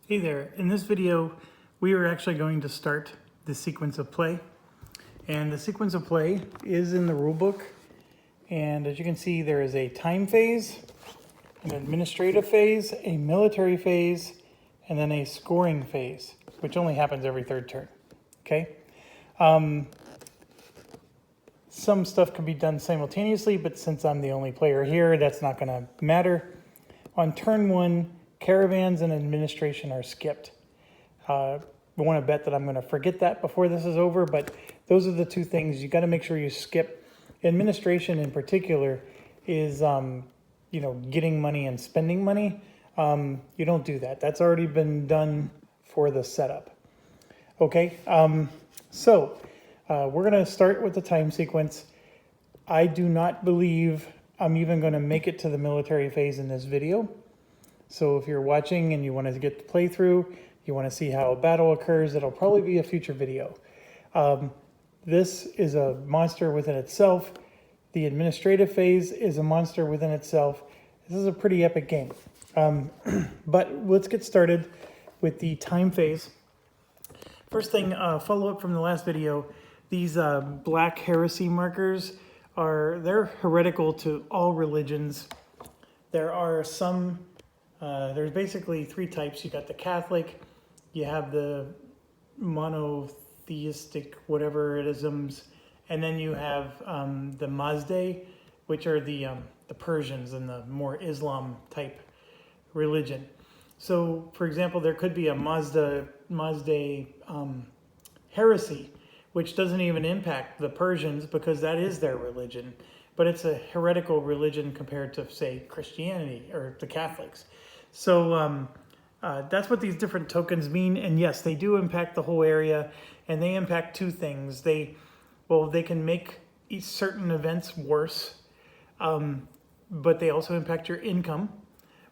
Hey there, in this video we are actually going to start the sequence of play, and the sequence of play is in the rulebook, and as you can see there is a time phase, an administrative phase, a military phase, and then a scoring phase, which only happens every third turn. Okay, some stuff can be done simultaneously, but since I'm the only player here, that's not going to matter. On turn one, caravans and administration are skipped. I want to bet that I'm going to forget that before this is over, but those are the two things you got to make sure you skip. Administration in particular is, getting money and spending money. You don't do that. That's already been done for the setup. Okay, so we're going to start with the time sequence. I do not believe I'm even going to make it to the military phase in this video. So if you're watching and you want to get the playthrough, you want to see how a battle occurs, it'll probably be a future video. This is a monster within itself. The administrative phase is a monster within itself. This is a pretty epic game. But let's get started with the time phase. First thing, follow up from the last video, these black heresy markers they're heretical to all religions. There are some, there's basically three types. You got the Catholic, you have the monotheistic whatever it isms, and then you have the Mazdae, which are the Persians and the more Islam type religion. So, for example, there could be a Mazdae heresy, which doesn't even impact the Persians because that is their religion. But it's a heretical religion compared to, say, Christianity or the Catholics. So that's what these different tokens mean. And yes, they do impact the whole area, and they impact two things. They can make certain events worse, but they also impact your income,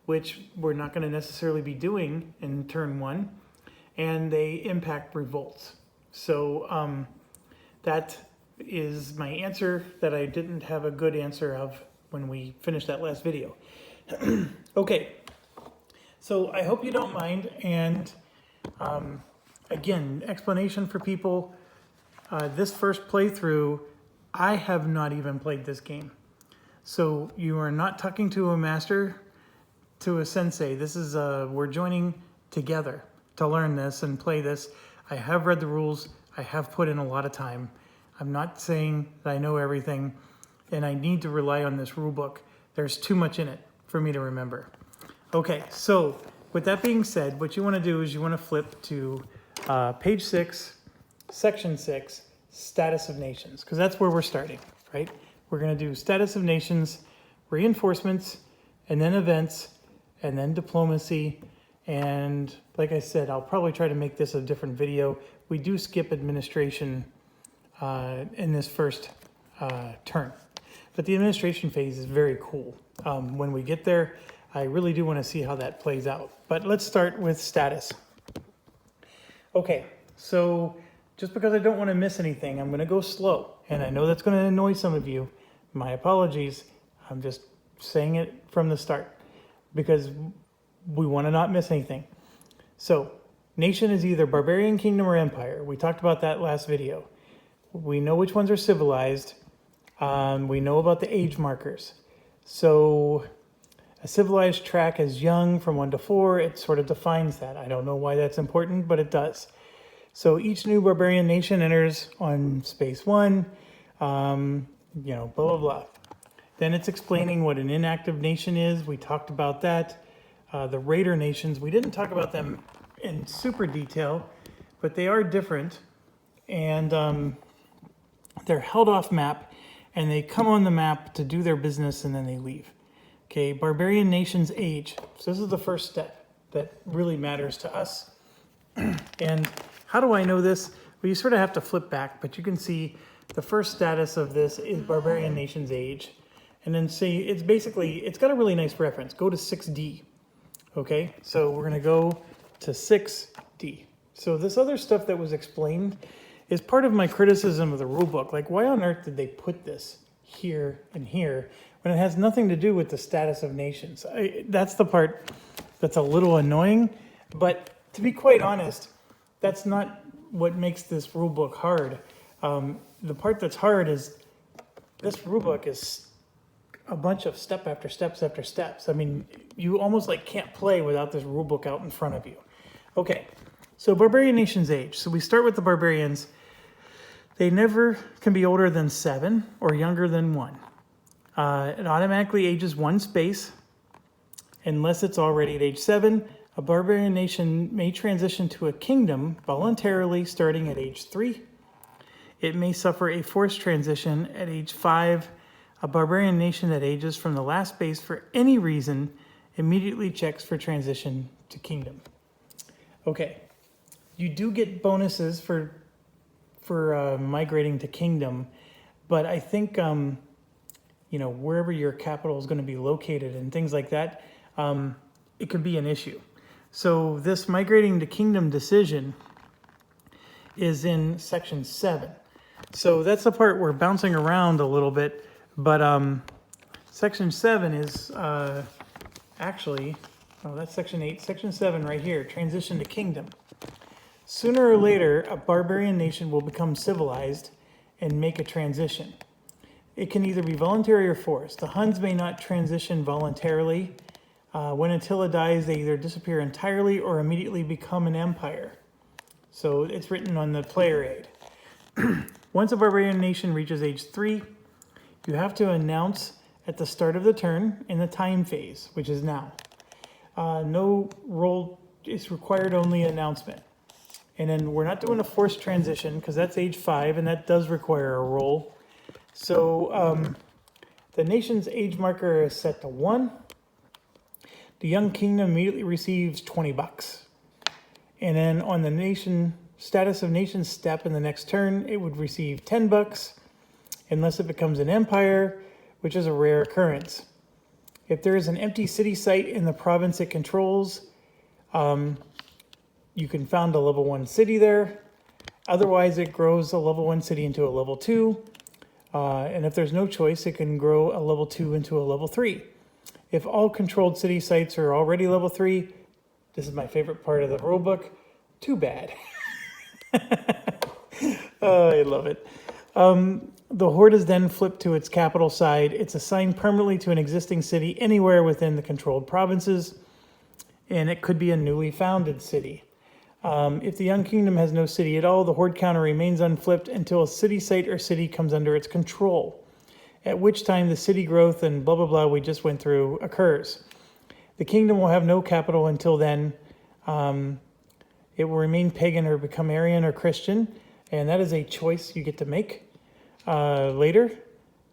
which we're not going to necessarily be doing in turn one, and they impact revolts. So that is my answer that I didn't have a good answer of when we finished that last video. Okay, so I hope you don't mind, and again, explanation for people. This first playthrough, I have not even played this game. So you are not talking to a master, to a sensei. This is, we're joining together to learn this and play this. I have read the rules. I have put in a lot of time. I'm not saying that I know everything, and I need to rely on this rule book. There's too much in it for me to remember. Okay, so with that being said, what you want to do is you want to flip to page 6, section 6, status of nations, because that's where we're starting, right? We're going to do status of nations, reinforcements, and then events, and then diplomacy. And like I said, I'll probably try to make this a different video. We do skip administration in this first turn. But the administration phase is very cool. When we get there, I really do want to see how that plays out. But let's start with status. Okay, so just because I don't want to miss anything, I'm going to go slow. And I know that's going to annoy some of you. My apologies. I'm just saying it from the start because we want to not miss anything. So, nation is either barbarian, kingdom, or empire. We talked about that last video. We know which ones are civilized. We know about the age markers. So, a civilized track is young from 1 to 4. It sort of defines that. I don't know why that's important, but it does. So, each new barbarian nation enters on space 1, blah, blah, blah. Then it's explaining what an inactive nation is. We talked about that. The raider nations, we didn't talk about them in super detail, but they are different, and they're held off map, and they come on the map to do their business, and then they leave. Okay, barbarian nations age. So this is the first step that really matters to us. And how do I know this? Well, you sort of have to flip back, but you can see the first status of this is barbarian nations age. And then see, it's got a really nice reference. Go to 6D. Okay, so we're going to go to 6D. So this other stuff that was explained is part of my criticism of the rulebook. Like, why on earth did they put this here and here when it has nothing to do with the status of nations? That's the part that's a little annoying, but to be quite honest, that's not what makes this rule book hard. The part that's hard is this rule book is a bunch of step after steps after steps. I mean, you almost like can't play without this rule book out in front of you. Okay, so Barbarian Nation's age. So we start with the barbarians. They never can be older than 7 or younger than 1. It automatically ages 1 space. Unless it's already at age 7, a barbarian nation may transition to a kingdom voluntarily starting at age 3. It may suffer a forced transition at age 5. A barbarian nation that ages from the last base for any reason immediately checks for transition to kingdom. Okay, you do get bonuses for migrating to kingdom, but I think wherever your capital is going to be located and things like that, it could be an issue. So this migrating to kingdom decision is in section 7. So that's the part we're bouncing around a little bit, but section 7 is that's section 8. Section 7 right here, transition to kingdom. Sooner or later, a barbarian nation will become civilized and make a transition. It can either be voluntary or forced. The Huns may not transition voluntarily. When Attila dies, they either disappear entirely or immediately become an empire. So it's written on the player aid. Once a barbarian nation reaches age 3, you have to announce at the start of the turn in the time phase, which is now. No roll is required, only announcement. And then we're not doing a forced transition because that's age 5 and that does require a roll. So the nation's age marker is set to 1. The young kingdom immediately receives $20. And then on the nation status of nation step in the next turn, it would receive $10 unless it becomes an empire, which is a rare occurrence. If there is an empty city site in the province it controls, you can found a level 1 city there. Otherwise, it grows a level 1 city into a level 2. And if there's no choice, it can grow a level 2 into a level 3. If all controlled city sites are already level 3, this is my favorite part of the rulebook, too bad. Oh, I love it. The horde is then flipped to its capital side. It's assigned permanently to an existing city anywhere within the controlled provinces, and it could be a newly founded city. If the young kingdom has no city at all, the horde counter remains unflipped until a city site or city comes under its control, at which time the city growth and blah, blah, blah we just went through occurs. The kingdom will have no capital until then. It will remain pagan or become Arian or Christian, and that is a choice you get to make later.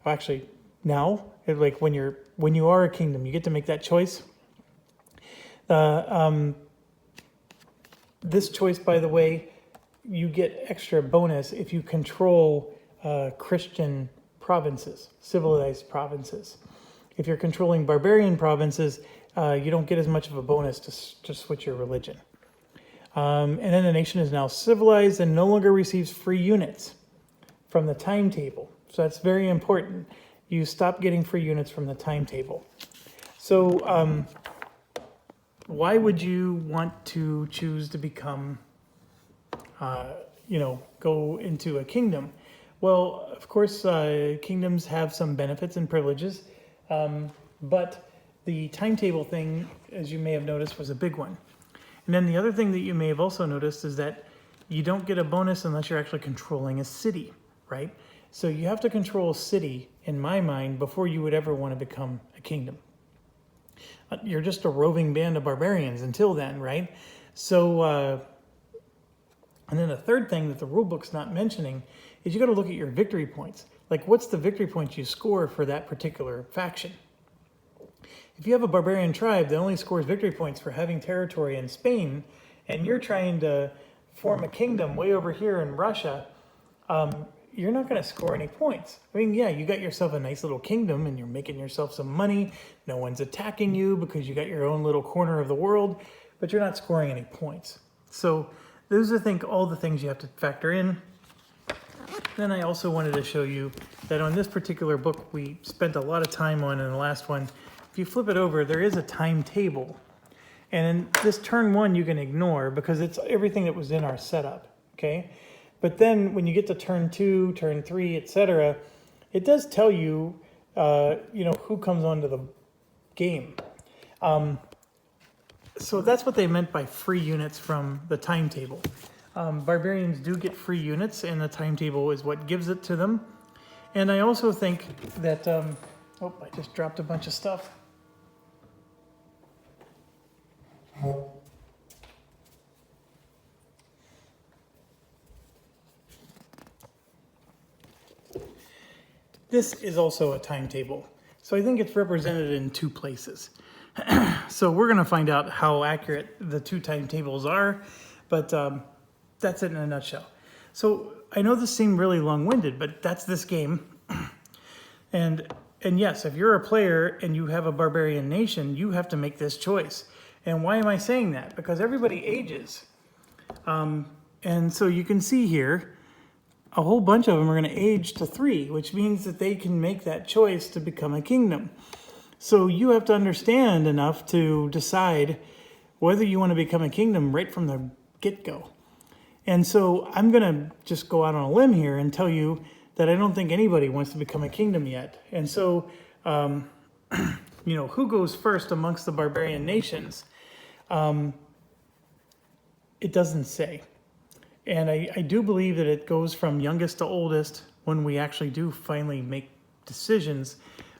Well, actually, now, like when you are a kingdom, you get to make that choice. This choice, by the way, you get extra bonus if you control Christian provinces, civilized provinces. If you're controlling barbarian provinces, you don't get as much of a bonus to switch your religion. And then the nation is now civilized and no longer receives free units from the timetable. So that's very important. You stop getting free units from the timetable. So why would you want to choose to become, go into a kingdom? Well, of course, kingdoms have some benefits and privileges, but the timetable thing, as you may have noticed, was a big one. And then the other thing that you may have also noticed is that you don't get a bonus unless you're actually controlling a city, right? So you have to control a city, in my mind, before you would ever want to become a kingdom. You're just a roving band of barbarians until then, right? So, and then the third thing that the rulebook's not mentioning is you got to look at your victory points. Like, what's the victory points you score for that particular faction? If you have a barbarian tribe that only scores victory points for having territory in Spain, and you're trying to form a kingdom way over here in Russia, you're not going to score any points. I mean, yeah, you got yourself a nice little kingdom and you're making yourself some money. No one's attacking you because you got your own little corner of the world, but you're not scoring any points. So those are, I think, all the things you have to factor in. Then I also wanted to show you that on this particular book we spent a lot of time on in the last one. If you flip it over, there is a timetable. And in this turn 1 you can ignore because it's everything that was in our setup, okay? But then when you get to turn 2, turn 3, etc., it does tell you, you know, who comes onto the game. So that's what they meant by free units from the timetable. Barbarians do get free units, and the timetable is what gives it to them. And I also think that, oh, I just dropped a bunch of stuff. This is also a timetable. So I think it's represented in 2 places. So we're going to find out how accurate the 2 timetables are, but that's it in a nutshell. So I know this seemed really long-winded, but that's this game. And yes, if you're a player and you have a barbarian nation, you have to make this choice. And why am I saying that? Because everybody ages. And so you can see here, a whole bunch of them are going to age to 3, which means that they can make that choice to become a kingdom. So you have to understand enough to decide whether you want to become a kingdom right from the get-go. And so I'm going to just go out on a limb here and tell you that I don't think anybody wants to become a kingdom yet. And so, you know, who goes first amongst the barbarian nations? It doesn't say. And I do believe that it goes from youngest to oldest when we actually do finally make decisions.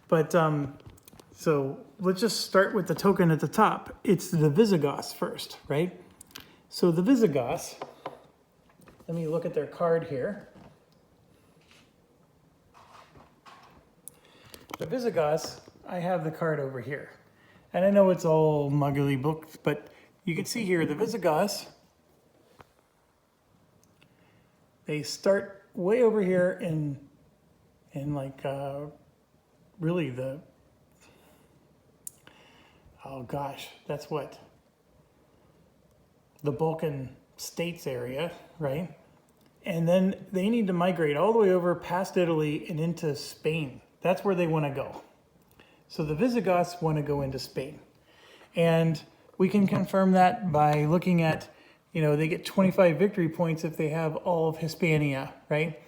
But so let's just start with the token at the top. It's the Visigoths first, right? So the Visigoths, let me look at their card here. The Visigoths, I have the card over here. And I know it's all muggly booked, but you can see here the Visigoths, they start way over here in like really the, oh gosh, that's what, the Balkan states area, right? And then they need to migrate all the way over past Italy and into Spain. That's where they want to go. So the Visigoths want to go into Spain. And we can confirm that by looking at, you know, they get 25 victory points if they have all of Hispania, right?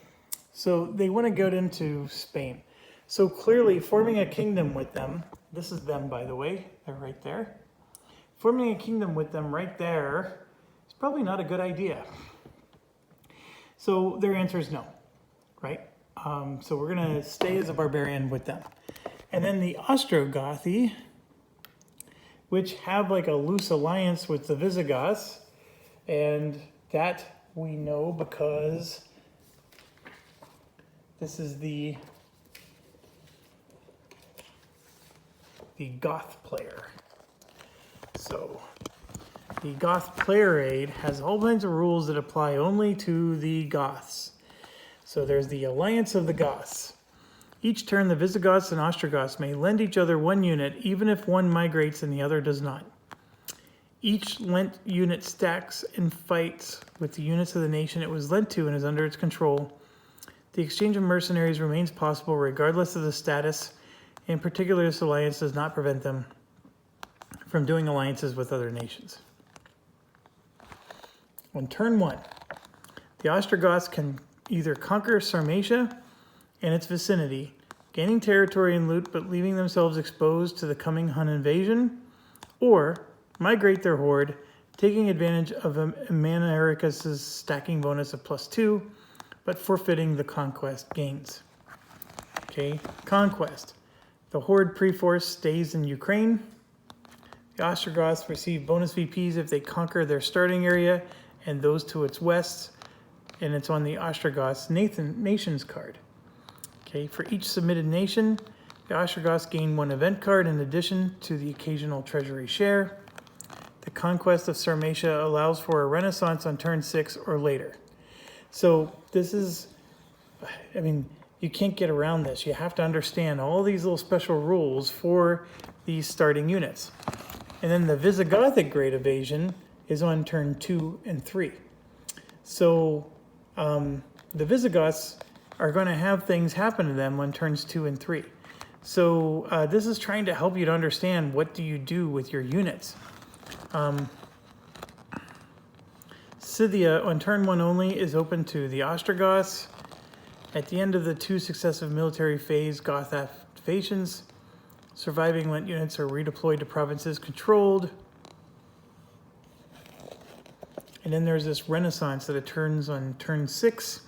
So they want to go into Spain. So clearly forming a kingdom with them, this is them by the way, they're right there. Forming a kingdom with them right there is probably not a good idea. So their answer is no, right? So we're going to stay as a barbarian with them. And then the Ostrogothi, which have like a loose alliance with the Visigoths, and that we know because this is the Goth player. So the Goth player aid has all kinds of rules that apply only to the Goths. So there's the Alliance of the Goths. Each turn, the Visigoths and Ostrogoths may lend each other 1 unit, even if one migrates and the other does not. Each lent unit stacks and fights with the units of the nation it was lent to and is under its control. The exchange of mercenaries remains possible regardless of the status. In particular, this alliance does not prevent them from doing alliances with other nations. On turn 1, the Ostrogoths can either conquer Sarmatia and its vicinity, gaining territory and loot but leaving themselves exposed to the coming Hun invasion, or migrate their horde, taking advantage of Amanaricus' stacking bonus of +2, but forfeiting the conquest gains. Okay, conquest. The horde pre-force stays in Ukraine. The Ostrogoths receive bonus VPs if they conquer their starting area and those to its west, and it's on the Ostrogoths Nations card. Okay, for each submitted nation, the Ostrogoths gain 1 event card in addition to the occasional treasury share. The conquest of Sarmatia allows for a renaissance on turn 6 or later. So this is, I mean, you can't get around this. You have to understand all these little special rules for these starting units. And then the Visigothic Great Evasion is on turn 2 and 3. So the Visigoths are going to have things happen to them on turns 2 and 3. So this is trying to help you to understand what do you do with your units. Scythia, on turn 1 only, is open to the Ostrogoths. At the end of the 2 successive military phase Goth activations, surviving Lent units are redeployed to provinces controlled. And then there's this Renaissance that it turns on turn 6.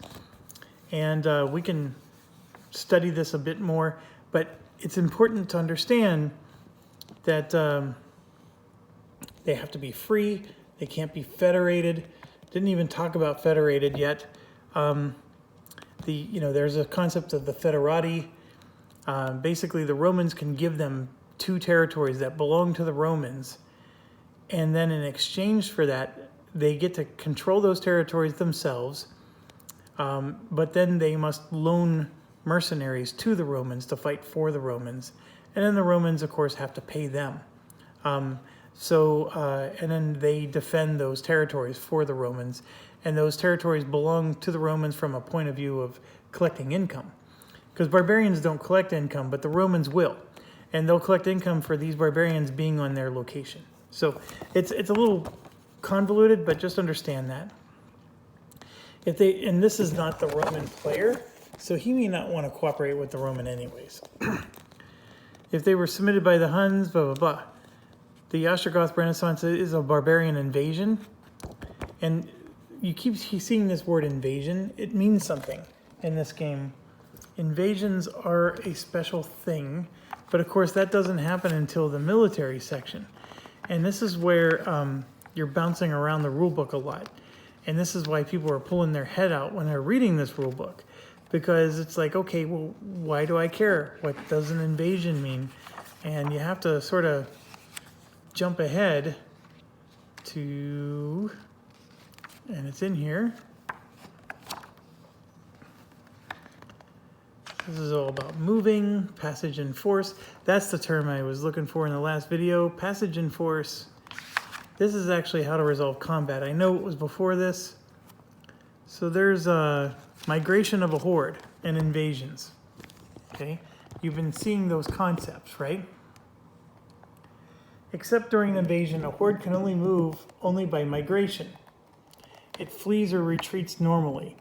And we can study this a bit more, but it's important to understand that they have to be free. They can't be federated. Didn't even talk about federated yet. There's a concept of the federati. Basically, the Romans can give them 2 territories that belong to the Romans, and then in exchange for that, they get to control those territories themselves. But then they must loan mercenaries to the Romans to fight for the Romans, and then the Romans, of course, have to pay them. And then they defend those territories for the Romans, and those territories belong to the Romans from a point of view of collecting income. Because barbarians don't collect income, but the Romans will. And they'll collect income for these barbarians being on their location. So it's a little convoluted, but just understand that. And this is not the Roman player, so he may not want to cooperate with the Roman anyways. If they were submitted by the Huns, blah, blah, blah. The Ostrogoth Renaissance is a barbarian invasion. And you keep seeing this word invasion. It means something in this game. Invasions are a special thing, but of course that doesn't happen until the military section. And this is where you're bouncing around the rulebook a lot. And this is why people are pulling their head out when they're reading this rulebook. Because it's like, okay, well, why do I care? What does an invasion mean? And you have to sort of jump ahead to, and it's in here. This is all about moving, passage and force. That's the term I was looking for in the last video, passage and force. This is actually how to resolve combat. I know it was before this. So there's a migration of a horde and invasions. Okay, you've been seeing those concepts, right? Except during an invasion, a horde can only move by migration. It flees or retreats normally.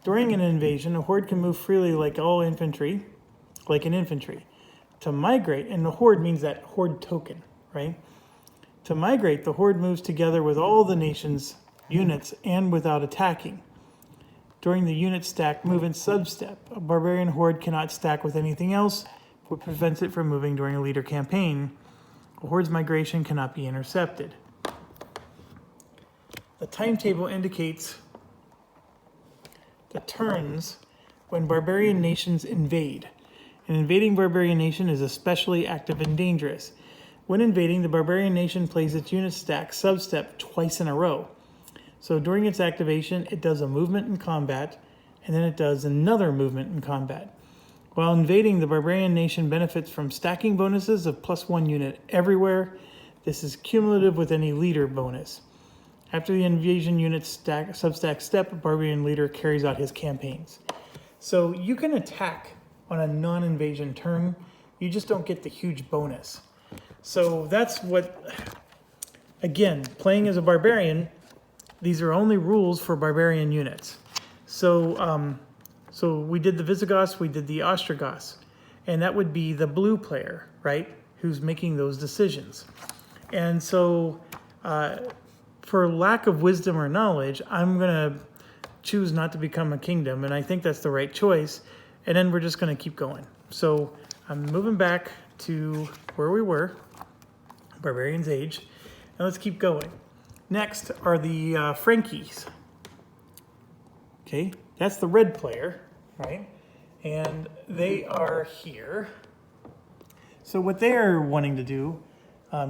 During an invasion, a horde can move freely like an infantry. To migrate, and the horde means that horde token, right? To migrate, the horde moves together with all the nation's units and without attacking. During the unit stack movement substep, a barbarian horde cannot stack with anything else, which prevents it from moving during a leader campaign. A horde's migration cannot be intercepted. The timetable indicates the turns when barbarian nations invade. An invading barbarian nation is especially active and dangerous. When invading, the barbarian nation plays its unit stack substep twice in a row. So during its activation, it does a movement in combat, and then it does another movement in combat. While invading, the barbarian nation benefits from stacking bonuses of +1 unit everywhere. This is cumulative with any leader bonus. After the invasion unit substack step, a barbarian leader carries out his campaigns. So you can attack on a non-invasion turn, you just don't get the huge bonus. So that's what, again, playing as a barbarian, these are only rules for barbarian units. So we did the Visigoths, we did the Ostrogoths, and that would be the blue player, right, who's making those decisions. And so for lack of wisdom or knowledge, I'm going to choose not to become a kingdom, and I think that's the right choice, and then we're just going to keep going. So I'm moving back to where we were, Barbarian's Age, and let's keep going. Next are the Frankies. Okay, that's the red player, right? And they are here. So what they are wanting to do,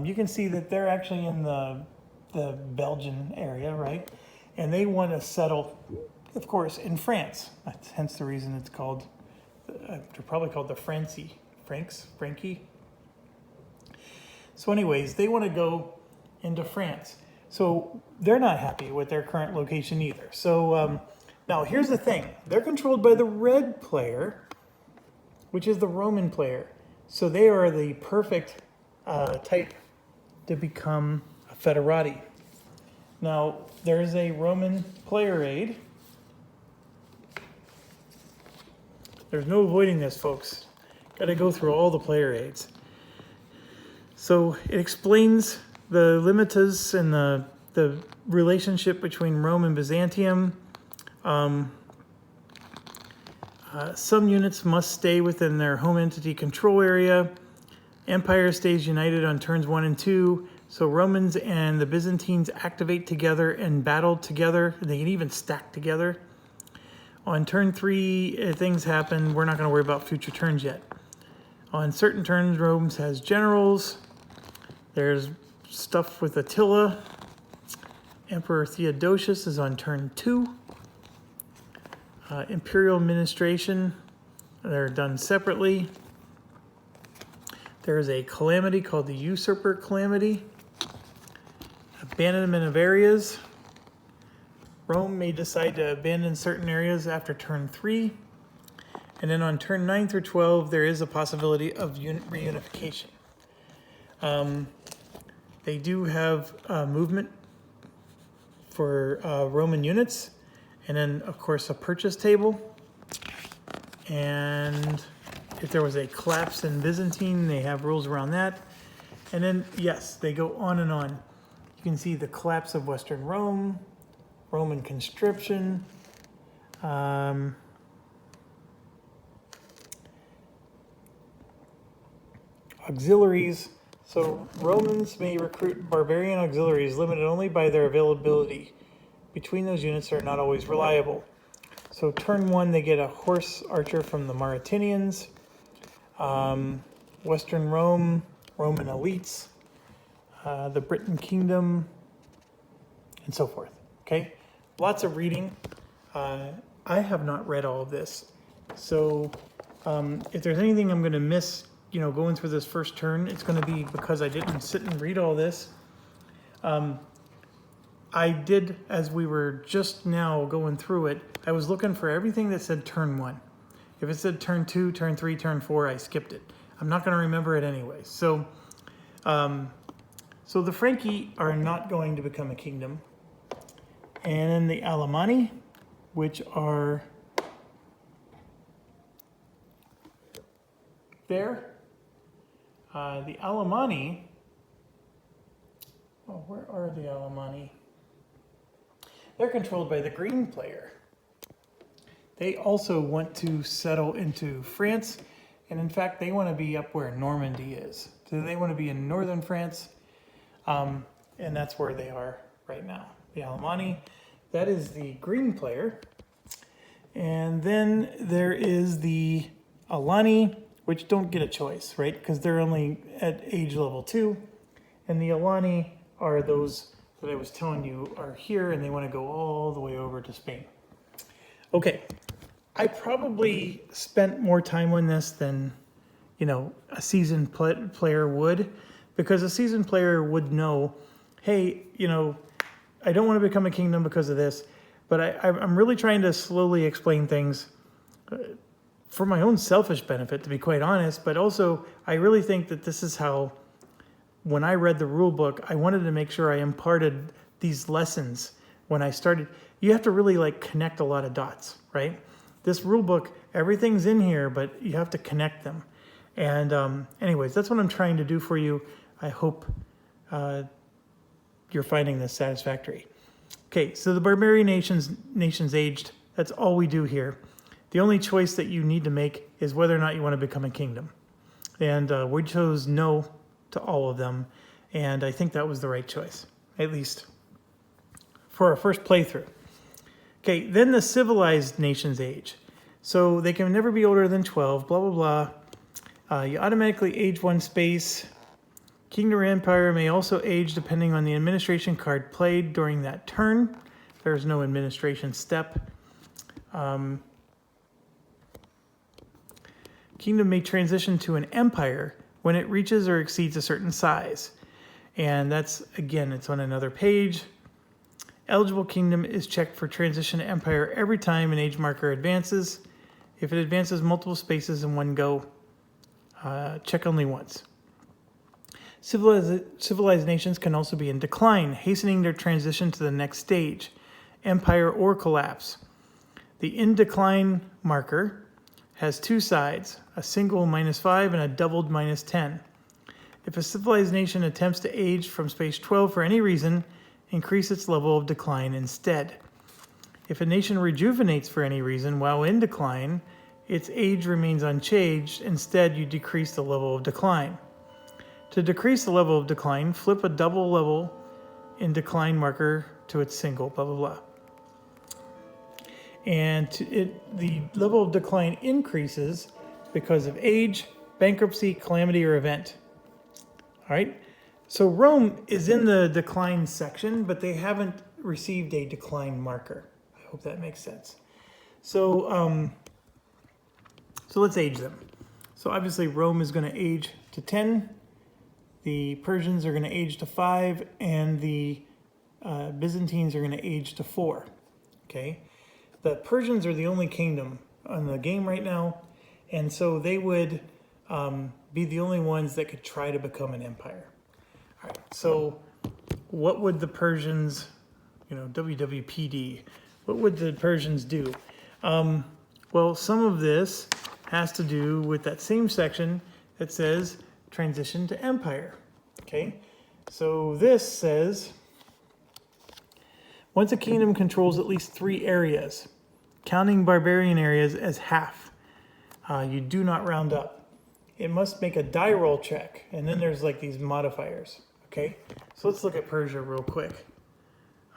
you can see that they're actually in the Belgian area, right? And they want to settle, of course, in France. That's hence the reason it's called, they're probably called the Frankie. So anyways, they want to go into France. So they're not happy with their current location either. So now here's the thing. They're controlled by the red player, which is the Roman player. So they are the perfect type to become a Federati. Now, there's a Roman player aid. There's no avoiding this, folks. Got to go through all the player aids. So it explains the limitas and the relationship between Rome and Byzantium. Some units must stay within their home entity control area. Empire stays united on turns 1 and 2. So Romans and the Byzantines activate together and battle together. They can even stack together. On turn 3, things happen. We're not going to worry about future turns yet. On certain turns, Rome has generals. There's stuff with Attila. Emperor Theodosius is on turn 2. Imperial administration, they're done separately. There's a calamity called the Usurper Calamity. Abandonment of areas. Rome may decide to abandon certain areas after turn 3. And then on turn 9 through 12, there is a possibility of reunification. They do have movement for Roman units. And then, of course, a purchase table. And if there was a collapse in Byzantine, they have rules around that. And then, yes, they go on and on. You can see the collapse of Western Rome, Roman conscription, auxiliaries. So Romans may recruit barbarian auxiliaries limited only by their availability. Between those units are not always reliable. So turn 1, they get a horse archer from the Mauritanians. Western Rome, Roman elites, the Britain Kingdom, and so forth. Okay, lots of reading. I have not read all of this. So if there's anything I'm going to miss, going through this first turn, it's going to be because I didn't sit and read all this. I did, as we were just now going through it, I was looking for everything that said turn 1. If it said turn 2, turn 3, turn 4, I skipped it. I'm not going to remember it anyway. So the Franchi are not going to become a kingdom. And then the Alemanni, which are there. The Alemanni, where are the Alemanni? They're controlled by the green player. They also want to settle into France, and in fact, they want to be up where Normandy is. So they want to be in northern France, and that's where they are right now. The Alemanni, that is the green player. And then there is the Alani, which don't get a choice, right? Because they're only at age level 2. And the Alani are those that I was telling you are here, and they want to go all the way over to Spain. Okay, I probably spent more time on this than, a seasoned player would, because a seasoned player would know, hey, I don't want to become a kingdom because of this, but I'm really trying to slowly explain things for my own selfish benefit, to be quite honest, but also I really think that this is how, when I read the rule book, I wanted to make sure I imparted these lessons when I started. You have to really connect a lot of dots, right? This rule book, everything's in here, but you have to connect them. And anyways, that's what I'm trying to do for you. I hope you're finding this satisfactory. Okay, so the barbarian nations aged. That's all we do here. The only choice that you need to make is whether or not you want to become a kingdom. And we chose no to all of them, and I think that was the right choice, at least for our first playthrough. Okay, then the civilized nations age. So they can never be older than 12, blah, blah, blah. You automatically age 1 space. Kingdom or empire may also age depending on the administration card played during that turn. There's no administration step. Kingdom may transition to an empire when it reaches or exceeds a certain size. And that's, again, it's on another page. Eligible kingdom is checked for transition to empire every time an age marker advances. If it advances multiple spaces in one go, check only once. Civilized nations can also be in decline, hastening their transition to the next stage, empire or collapse. The in decline marker has two sides, a single -5 and a doubled -10. If a civilized nation attempts to age from space 12 for any reason, increase its level of decline instead. If a nation rejuvenates for any reason while in decline, its age remains unchanged. Instead, you decrease the level of decline. To decrease the level of decline, flip a double level in decline marker to its single, blah, blah, blah. And the level of decline increases because of age, bankruptcy, calamity, or event. All right. So Rome is in the decline section, but they haven't received a decline marker. I hope that makes sense. So let's age them. So obviously Rome is going to age to 10. The Persians are going to age to 5, and the Byzantines are going to age to 4. Okay. The Persians are the only kingdom on the game right now, and so they would be the only ones that could try to become an empire. All right, so what would the Persians, WWPD, what would the Persians do? Well, some of this has to do with that same section that says transition to empire. Okay, so this says, once a kingdom controls at least 3 areas, counting barbarian areas as half, you do not round up. It must make a die roll check, and then there's like these modifiers. Okay, so let's look at Persia real quick.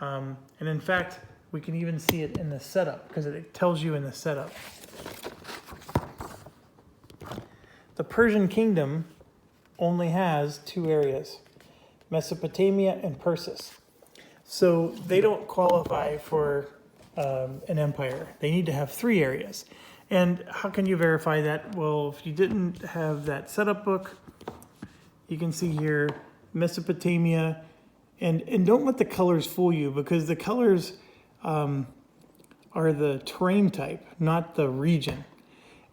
And in fact, we can even see it in the setup because it tells you in the setup. The Persian kingdom only has 2 areas, Mesopotamia and Persis. So they don't qualify for an empire. They need to have 3 areas. And how can you verify that? Well, if you didn't have that setup book, you can see here Mesopotamia, and don't let the colors fool you, because the colors are the terrain type, not the region.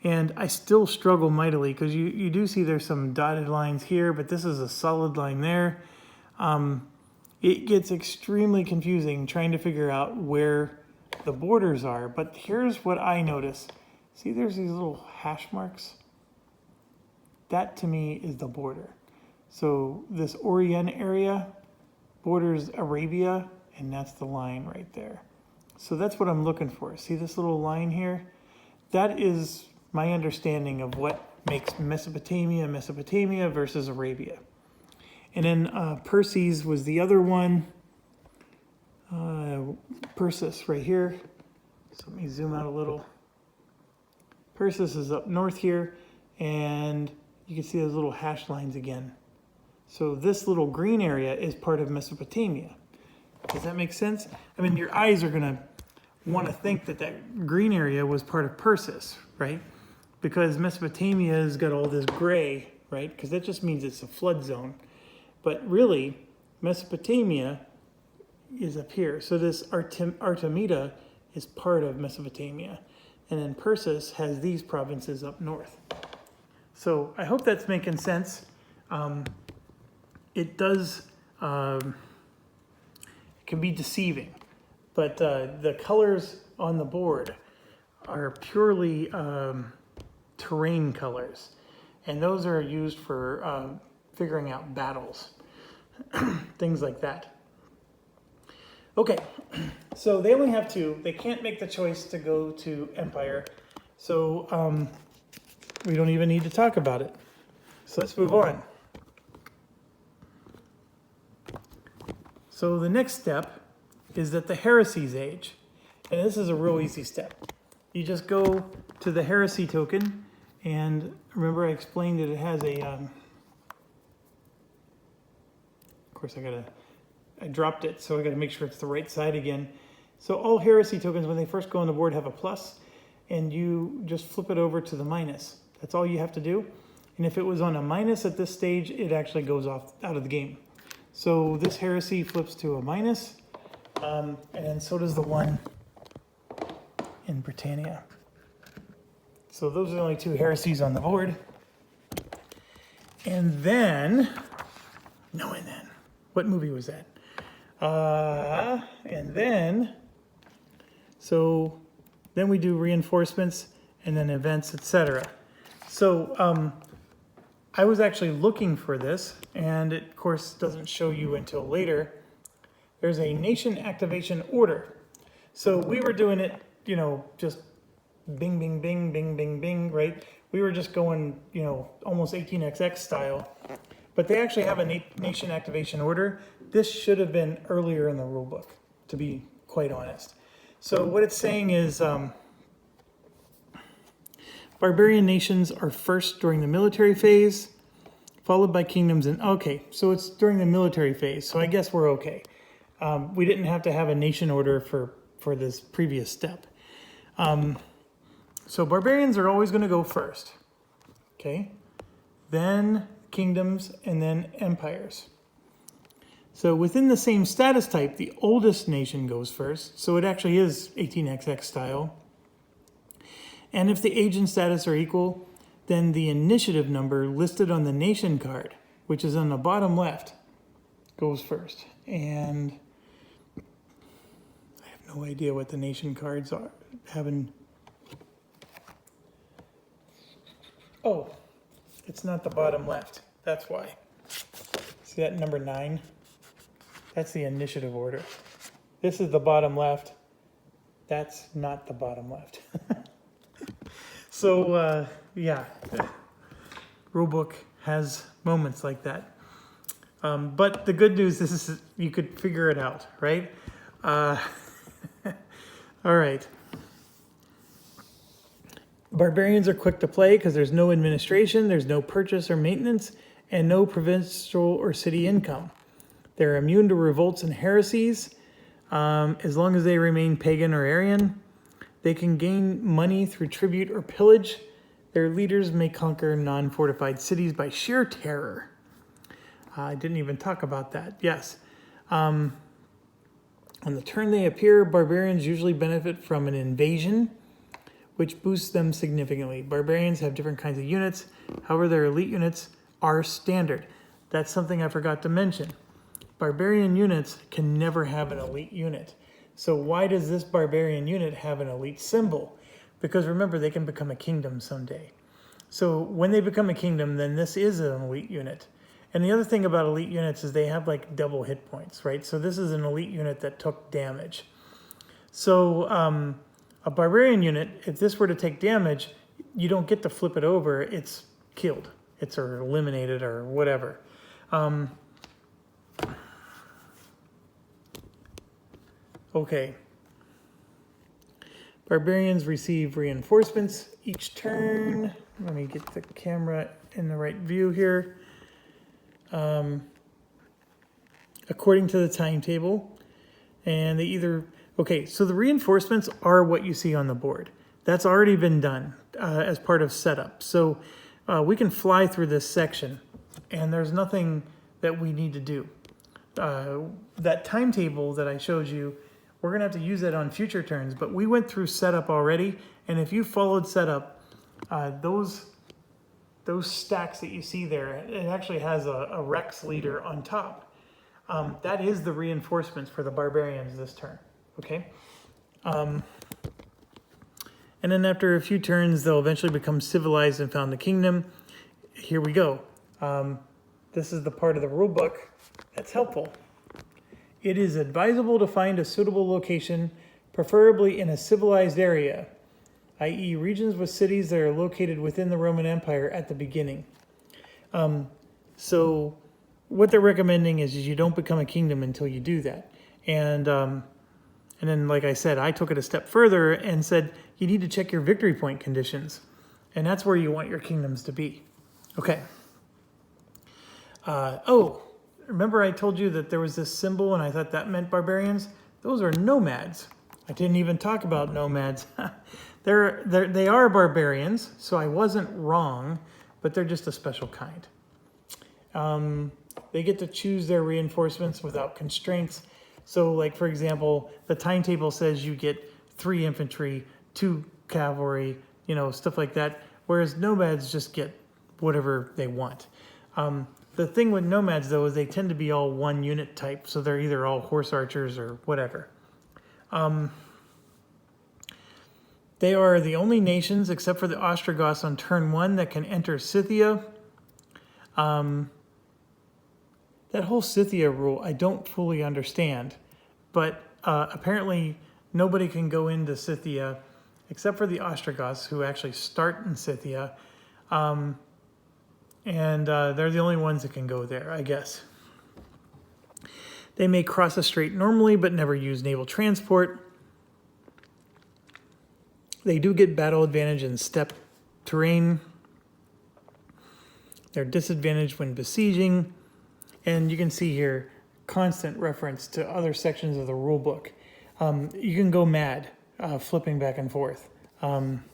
And I still struggle mightily because you do see there's some dotted lines here, but this is a solid line there. It gets extremely confusing trying to figure out where the borders are. But here's what I notice. See, there's these little hash marks. That to me is the border. So this Orient area borders Arabia, and that's the line right there. So that's what I'm looking for. See this little line here? That is my understanding of what makes Mesopotamia versus Arabia. And then Perses was the other one. Persis right here. So let me zoom out a little. Persis is up north here, and you can see those little hash lines again. So this little green area is part of Mesopotamia. Does that make sense? I mean, your eyes are going to want to think that that green area was part of Persis, right? Because Mesopotamia has got all this gray, right? Because that just means it's a flood zone. But really, Mesopotamia is up here. So this Artemida is part of Mesopotamia. And then Persis has these provinces up north. So I hope that's making sense. It does, it can be deceiving. But the colors on the board are purely terrain colors. And those are used for figuring out battles, things like that. Okay, so they only have 2. They can't make the choice to go to Empire. So we don't even need to talk about it. So let's move on. So the next step is that the heresies age. And this is a real easy step. You just go to the heresy token, and remember I explained that it has a, of course I dropped it, so I gotta make sure it's the right side again. So all heresy tokens, when they first go on the board, have a plus, and you just flip it over to the minus. That's all you have to do. And if it was on a minus at this stage, it actually goes off out of the game. So this heresy flips to a minus, and then so does the one in Britannia. So those are the only 2 heresies on the board. And then Now and Then. What movie was that? And then, so then we do reinforcements and then events, etc. So I was actually looking for this, and it, of course, doesn't show you until later. There's a nation activation order. So we were doing it, you know, just bing, bing, bing, bing, bing, bing, right? We were just going, you know, almost 18xx style. But they actually have a nation activation order. This should have been earlier in the rulebook, to be quite honest. So what it's saying is barbarian nations are first during the military phase, followed by kingdoms. And okay, so it's during the military phase. So I guess we're okay. We didn't have to have a nation order for this previous step. So barbarians are always going to go first. Okay, then kingdoms, and then empires. So within the same status type, the oldest nation goes first. So it actually is 18xx style. And if the age and status are equal, then the initiative number listed on the nation card, which is on the bottom left, goes first. And I have no idea what the nation cards are. Oh, it's not the bottom left. That's why. See that number 9? That's the initiative order. This is the bottom left. That's not the bottom left. So, yeah, rulebook has moments like that. But the good news is you could figure it out, right? All right. Barbarians are quick to play because there's no administration, there's no purchase or maintenance, and no provincial or city income. They're immune to revolts and heresies as long as they remain pagan or Aryan. They can gain money through tribute or pillage. Their leaders may conquer non-fortified cities by sheer terror. I didn't even talk about that. Yes. On the turn they appear, barbarians usually benefit from an invasion, which boosts them significantly. Barbarians have different kinds of units. However, their elite units are standard. That's something I forgot to mention. Barbarian units can never have an elite unit. So why does this barbarian unit have an elite symbol? Because remember, they can become a kingdom someday. So when they become a kingdom, then this is an elite unit. And the other thing about elite units is they have like double hit points, right? So this is an elite unit that took damage. So a barbarian unit, if this were to take damage, you don't get to flip it over. It's killed. It's or eliminated or whatever. Okay. Barbarians receive reinforcements each turn. Let me get the camera in the right view here. According to the timetable. And they either... Okay, so the reinforcements are what you see on the board. That's already been done as part of setup. So we can fly through this section, and there's nothing that we need to do. That timetable that I showed you, we're going to have to use that on future turns, but we went through setup already, and if you followed setup, those stacks that you see there, it actually has a Rex leader on top. That is the reinforcements for the barbarians this turn. Okay, and then after a few turns, they'll eventually become civilized and found the kingdom. Here we go. This is the part of the rule book that's helpful. It is advisable to find a suitable location, preferably in a civilized area, i.e. regions with cities that are located within the Roman Empire at the beginning. So what they're recommending is you don't become a kingdom until you do that. And then, like I said, I took it a step further and said, you need to check your victory point conditions. And that's where you want your kingdoms to be. Okay. Oh, remember I told you that there was this symbol and I thought that meant barbarians? Those are nomads. I didn't even talk about nomads. They are barbarians, so I wasn't wrong, but they're just a special kind. They get to choose their reinforcements without constraints. So, like, for example, the timetable says you get 3 infantry, 2 cavalry, you know, stuff like that, whereas nomads just get whatever they want. The thing with nomads, though, is they tend to be all one unit type, so they're either all horse archers or whatever. They are the only nations, except for the Ostrogoths on turn 1, that can enter Scythia. That whole Scythia rule, I don't fully understand, but apparently nobody can go into Scythia except for the Ostrogoths, who actually start in Scythia, and they're the only ones that can go there, I guess. They may cross a strait normally, but never use naval transport. They do get battle advantage in steppe terrain. They're disadvantaged when besieging. And you can see here, constant reference to other sections of the rule book. You can go mad flipping back and forth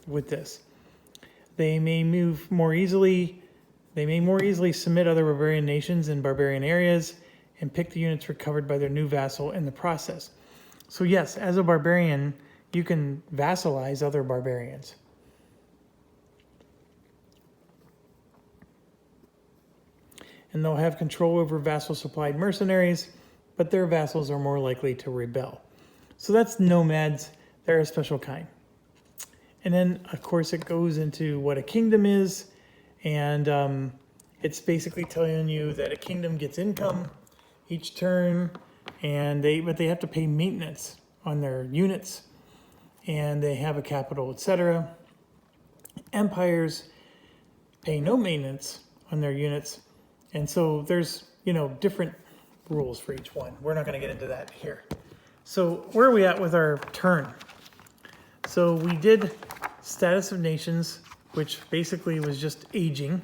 with this. They may move more easily. They may more easily submit other barbarian nations in barbarian areas and pick the units recovered by their new vassal in the process. So yes, as a barbarian, you can vassalize other barbarians. And they'll have control over vassal-supplied mercenaries, but their vassals are more likely to rebel. So that's nomads. They're a special kind. And then, of course, it goes into what a kingdom is, and it's basically telling you that a kingdom gets income each turn, but they have to pay maintenance on their units, and they have a capital, etc. Empires pay no maintenance on their units. And so there's, different rules for each one. We're not going to get into that here. So where are we at with our turn? So we did status of nations, which basically was just aging.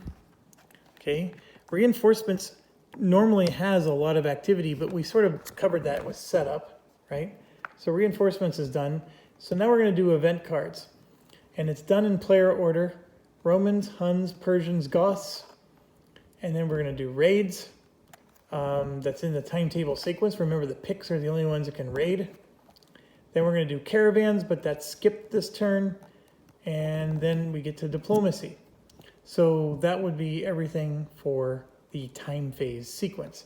Okay. Reinforcements normally has a lot of activity, but we sort of covered that with setup, right? So reinforcements is done. So now we're going to do event cards. And it's done in player order. Romans, Huns, Persians, Goths. And then we're going to do raids. That's in the timetable sequence. Remember, the picks are the only ones that can raid. Then we're going to do caravans, but that's skipped this turn. And then we get to diplomacy. So that would be everything for the time phase sequence.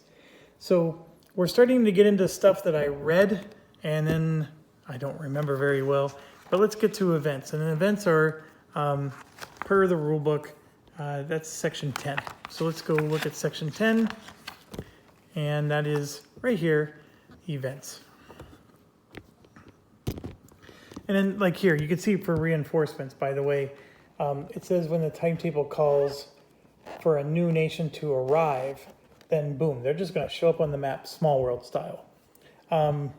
So we're starting to get into stuff that I read, and then I don't remember very well. But let's get to events. And events are, per the rule book, that's section 10. So let's go look at section 10, and that is right here, events. And then like here, you can see for reinforcements, by the way, it says when the timetable calls for a new nation to arrive, then boom, they're just going to show up on the map, small world style. A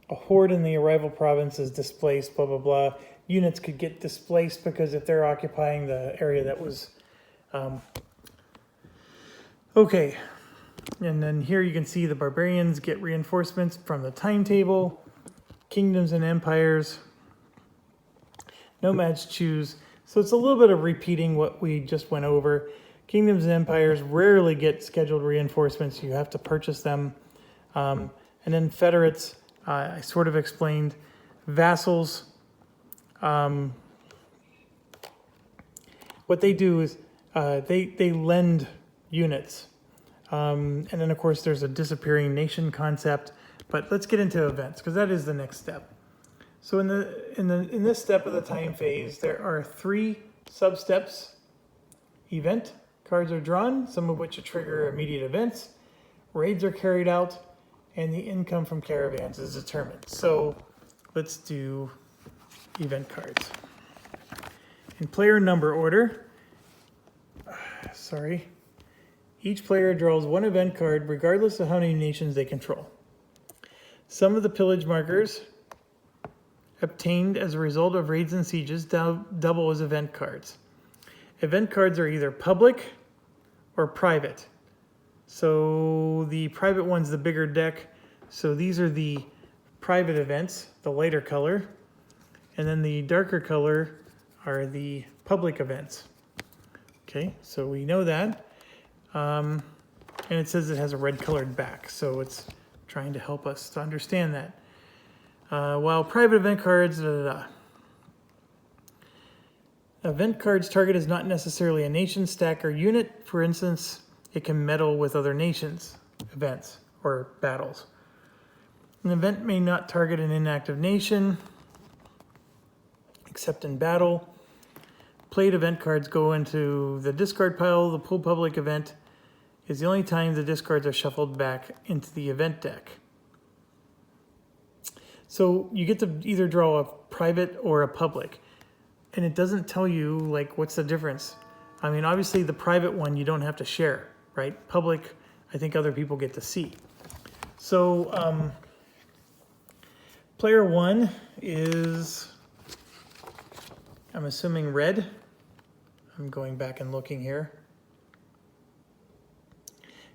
horde in the arrival province is displaced, blah, blah, blah. Units could get displaced because if they're occupying the area that was... Okay, and then here you can see the barbarians get reinforcements from the timetable, kingdoms and empires, nomads choose. So it's a little bit of repeating what we just went over. Kingdoms and empires rarely get scheduled reinforcements. You have to purchase them. And then federates, I sort of explained. Vassals, what they do is they lend units. And then, of course, there's a disappearing nation concept. But let's get into events, because that is the next step. So in this step of the time phase, there are 3 sub-steps. Event, cards are drawn, some of which trigger immediate events. Raids are carried out, and the income from caravans is determined. So let's do event cards. In player number order, each player draws 1 event card regardless of how many nations they control. Some of the pillage markers obtained as a result of raids and sieges double as event cards. Event cards are either public or private. So the private one's the bigger deck. So these are the private events, the lighter color. And then the darker color are the public events. Okay, so we know that. And it says it has a red colored back. So it's trying to help us to understand that. While private event cards, Event card's target is not necessarily a nation, stack, or unit. For instance, it can meddle with other nations' events or battles. An event may not target an inactive nation, except in battle. Played event cards go into the discard pile. The pull public event is the only time the discards are shuffled back into the event deck. So you get to either draw a private or a public. And it doesn't tell you, like, what's the difference. I mean, obviously the private one you don't have to share, right? Public, I think other people get to see. So player one is, I'm assuming red. I'm going back and looking here.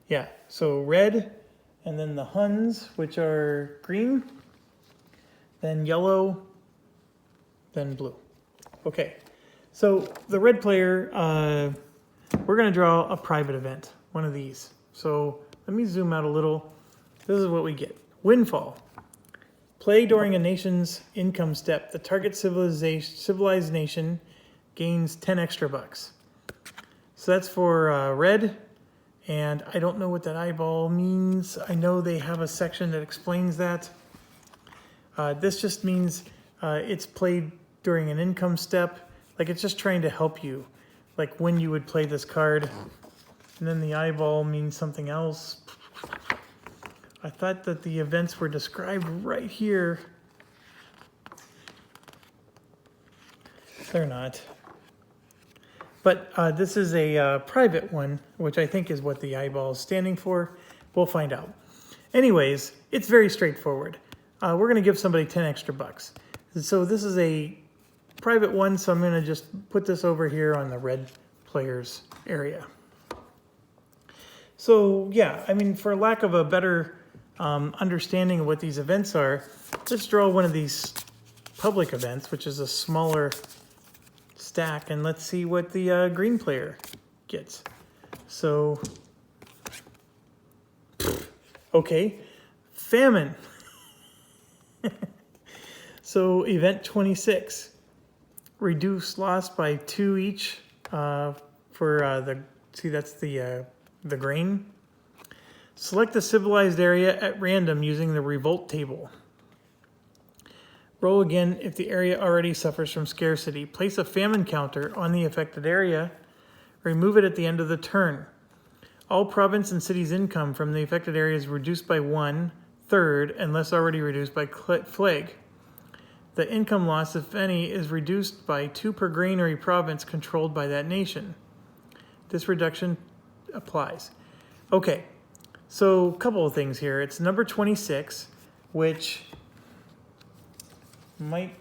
Yeah, so red, and then the Huns, which are green, then yellow, then blue. Okay, so the red player, we're going to draw a private event, one of these. So let me zoom out a little. This is what we get. Windfall. Play during a nation's income step. The target civilized nation gains 10 extra bucks. So that's for red. And I don't know what that eyeball means. I know they have a section that explains that. This just means it's played during an income step. Like, it's just trying to help you, like when you would play this card. And then the eyeball means something else. I thought that the events were described right here. They're not. But this is a private one, which I think is what the eyeball is standing for. We'll find out. Anyways, it's very straightforward. We're going to give somebody 10 extra bucks. So this is a private one, so I'm going to just put this over here on the red players area. So yeah, I mean, for lack of a better understanding of what these events are, let's draw one of these public events, which is a smaller stack, and let's see what the green player gets. So, okay, famine. So event 26, reduce loss by 2 each for that's the grain. Select the civilized area at random using the revolt table. Roll again if the area already suffers from scarcity. Place a famine counter on the affected area. Remove it at the end of the turn. All province and city's income from the affected area is reduced by 1/3 unless already reduced by plague. The income loss, if any, is reduced by 2 per granary province controlled by that nation. This reduction applies. Okay, so a couple of things here. It's number 26, which might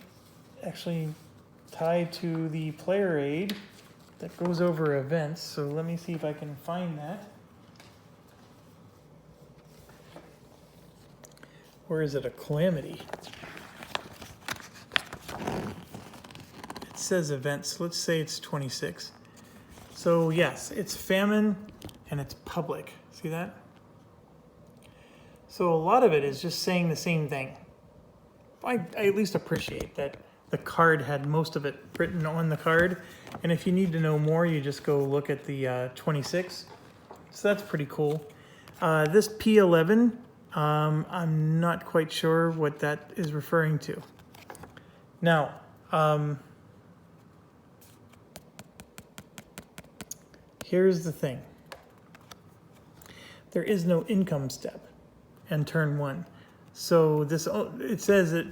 actually tie to the player aid that goes over events. So let me see if I can find that. Or is it a calamity? It says events. Let's say it's 26. So yes, it's famine and it's public. See that? So a lot of it is just saying the same thing. I at least appreciate that the card had most of it written on the card. And if you need to know more, you just go look at the 26. So that's pretty cool. This P11, I'm not quite sure what that is referring to. Now, here's the thing. There is no income step in turn 1. So this, it says it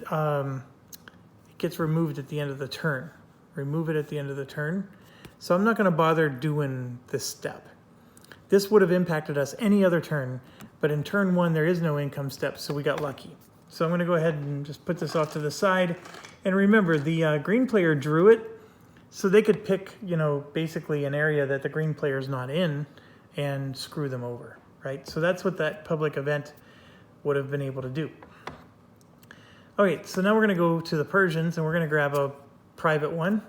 gets removed at the end of the turn. Remove it at the end of the turn. So I'm not going to bother doing this step. This would have impacted us any other turn, but in turn 1 there is no income step, so we got lucky. So I'm going to go ahead and just put this off to the side. And remember, the green player drew it, so they could pick, you know, basically an area that the green player is not in and screw them over, right? So that's what that public event would have been able to do. Okay, so now we're going to go to the Persians, and we're going to grab a private one.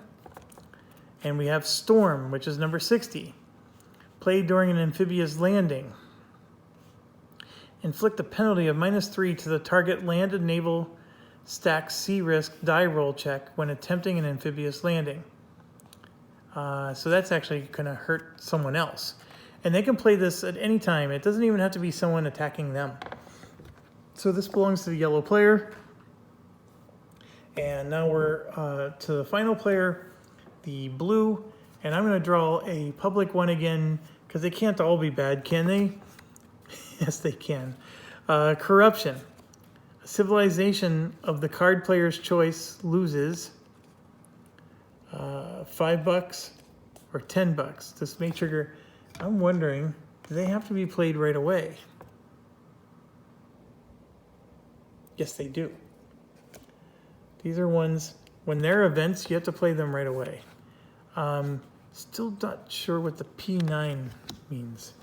And we have Storm, which is number 60. Played during an amphibious landing. Inflict a penalty of -3 to the target land and naval stack sea risk die roll check when attempting an amphibious landing. So that's actually going to hurt someone else. And they can play this at any time. It doesn't even have to be someone attacking them. So this belongs to the yellow player. And now we're to the final player, the blue. And I'm going to draw a public one again, because they can't all be bad, can they? Yes, they can. Corruption. A civilization of the card player's choice loses $5 or $10. This may trigger. I'm wondering, do they have to be played right away? Yes, they do. These are ones, when they're events, you have to play them right away. Still not sure what the P9 means.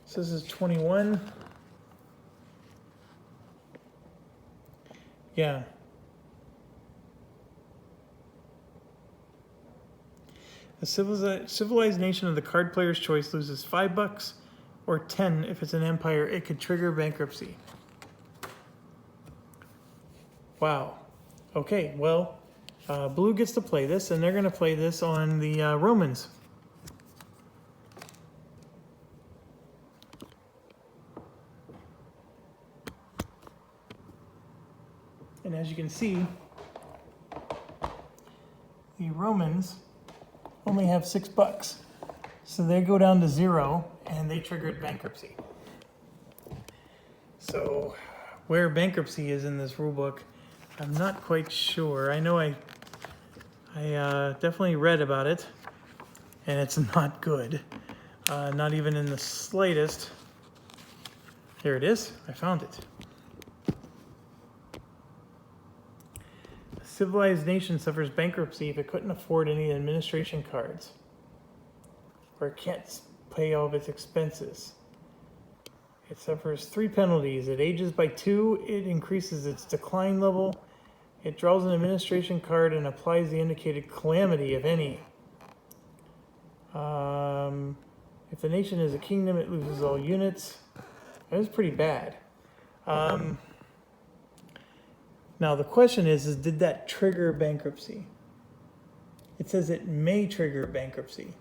So this is 21. Yeah. A civilized nation of the card player's choice loses $5 or 10 if it's an empire. It could trigger bankruptcy. Wow. Okay, well, blue gets to play this, and they're going to play this on the Romans. And as you can see, the Romans only have $6. So they go down to 0, and they triggered bankruptcy. So where bankruptcy is in this rule book, I'm not quite sure. I know I definitely read about it, and it's not good. Not even in the slightest. Here it is. I found it. A civilized nation suffers bankruptcy if it couldn't afford any administration cards, or it can't pay all of its expenses. It suffers 3 penalties. It ages by 2. It increases its decline level. It draws an administration card and applies the indicated calamity, if any. If the nation is a kingdom, it loses all units. That is pretty bad. Now the question is did that trigger bankruptcy? It says it may trigger bankruptcy.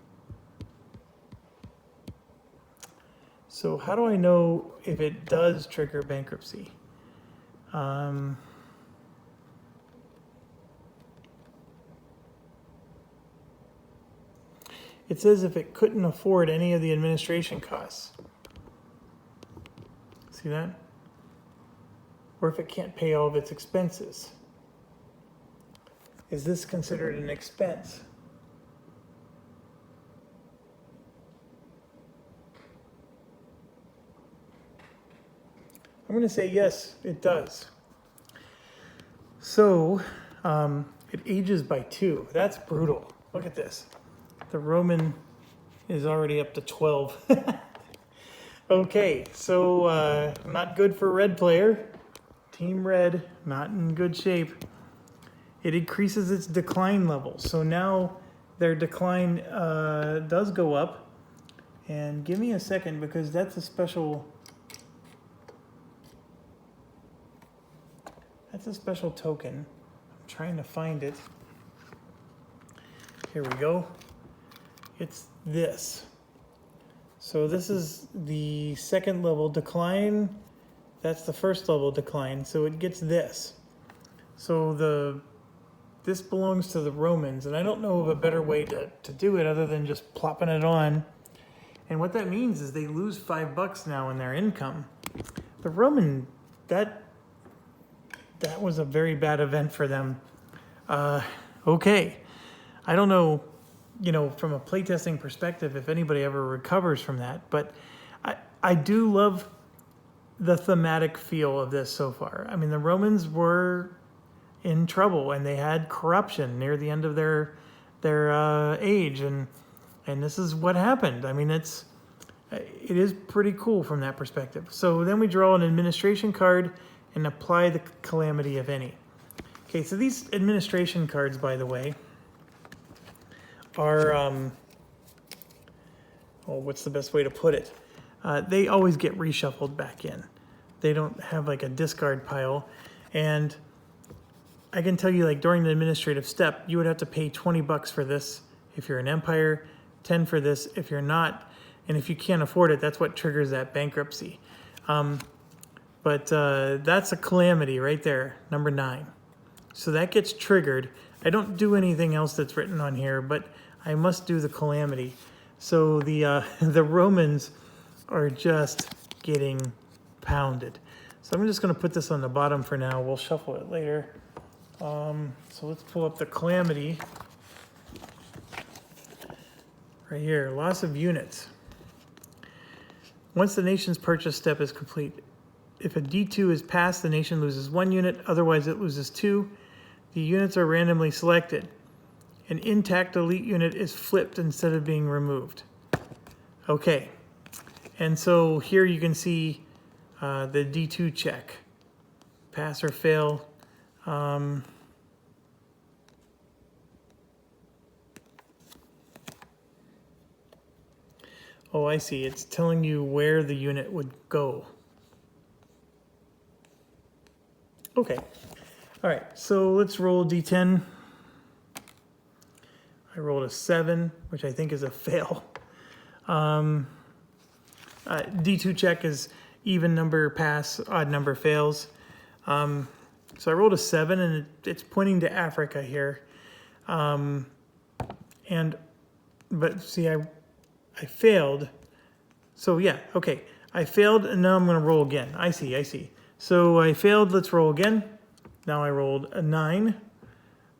So how do I know if it does trigger bankruptcy? It says if it couldn't afford any of the administration costs. See that? Or if it can't pay all of its expenses. Is this considered an expense? I'm going to say yes, it does. So it ages by 2. That's brutal. Look at this. The Roman is already up to 12. Okay, so not good for red player. Team red, not in good shape. It increases its decline level. So now their decline does go up. And give me a second, because that's a special token. I'm trying to find it. Here we go. It's this. So this is the second level decline. That's the first level decline. So it gets this. So this belongs to the Romans, and I don't know of a better way to do it other than just plopping it on. And what that means is they lose $5 now in their income. The Roman, that was a very bad event for them. Okay. I don't know, from a playtesting perspective, if anybody ever recovers from that, but I do love the thematic feel of this so far. I mean, the Romans were in trouble, and they had corruption near the end of their age, and this is what happened. I mean, it is pretty cool from that perspective. So then we draw an administration card and apply the calamity, if any. Okay, so these administration cards, by the way, are, what's the best way to put it? They always get reshuffled back in. They don't have like a discard pile. And I can tell you, like, during the administrative step, you would have to pay 20 bucks for this if you're an empire, 10 for this if you're not, and if you can't afford it, that's what triggers that bankruptcy. But that's a calamity right there, number 9. So that gets triggered. I don't do anything else that's written on here, but I must do the calamity. So the the Romans are just getting pounded. So I'm just going to put this on the bottom for now. We'll shuffle it later. So let's pull up the calamity. Right here, loss of units. Once the nation's purchase step is complete, if a D2 is passed, the nation loses 1 unit, otherwise it loses 2. The units are randomly selected. An intact elite unit is flipped instead of being removed. Okay, and so here you can see the D2 check. Pass or fail. Oh, I see. It's telling you where the unit would go. Okay. All right. So let's roll D10. I rolled a 7, which I think is a fail. D2 check is even number pass, odd number fails. So I rolled a 7, and it's pointing to Africa here. But see, I failed. So yeah, okay. I failed, and now I'm going to roll again. I see. So I failed. Let's roll again. Now I rolled a 9.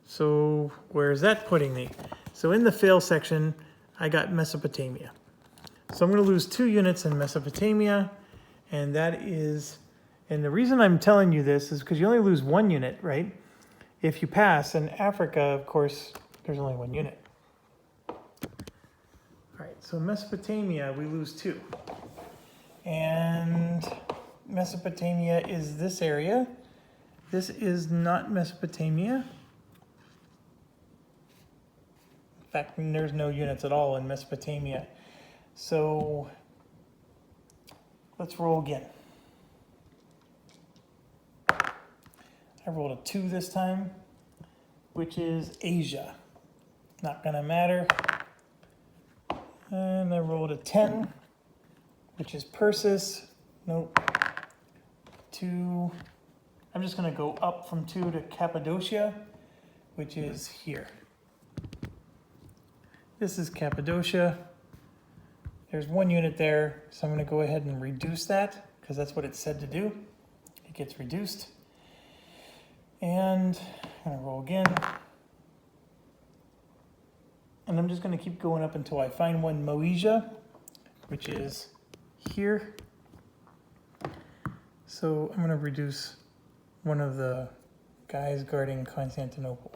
So where's that putting me? So in the fail section, I got Mesopotamia. So I'm going to lose 2 units in Mesopotamia, and that is, and the reason I'm telling you this is because you only lose 1 unit, right? If you pass, in Africa, of course, there's only 1 unit. All right, so Mesopotamia, we lose 2. And Mesopotamia is this area. This is not Mesopotamia. In fact, there's no units at all in Mesopotamia. So let's roll again. I rolled a 2 this time, which is Asia. Not gonna matter. And I rolled a 10, which is Persis. Nope. 2. I'm just gonna go up from 2 to Cappadocia, which is here. This is Cappadocia. There's 1 unit there, so I'm going to go ahead and reduce that, because that's what it said to do. It gets reduced. And I'm going to roll again. And I'm just going to keep going up until I find one Moesia, which is here. So I'm going to reduce one of the guys guarding Constantinople.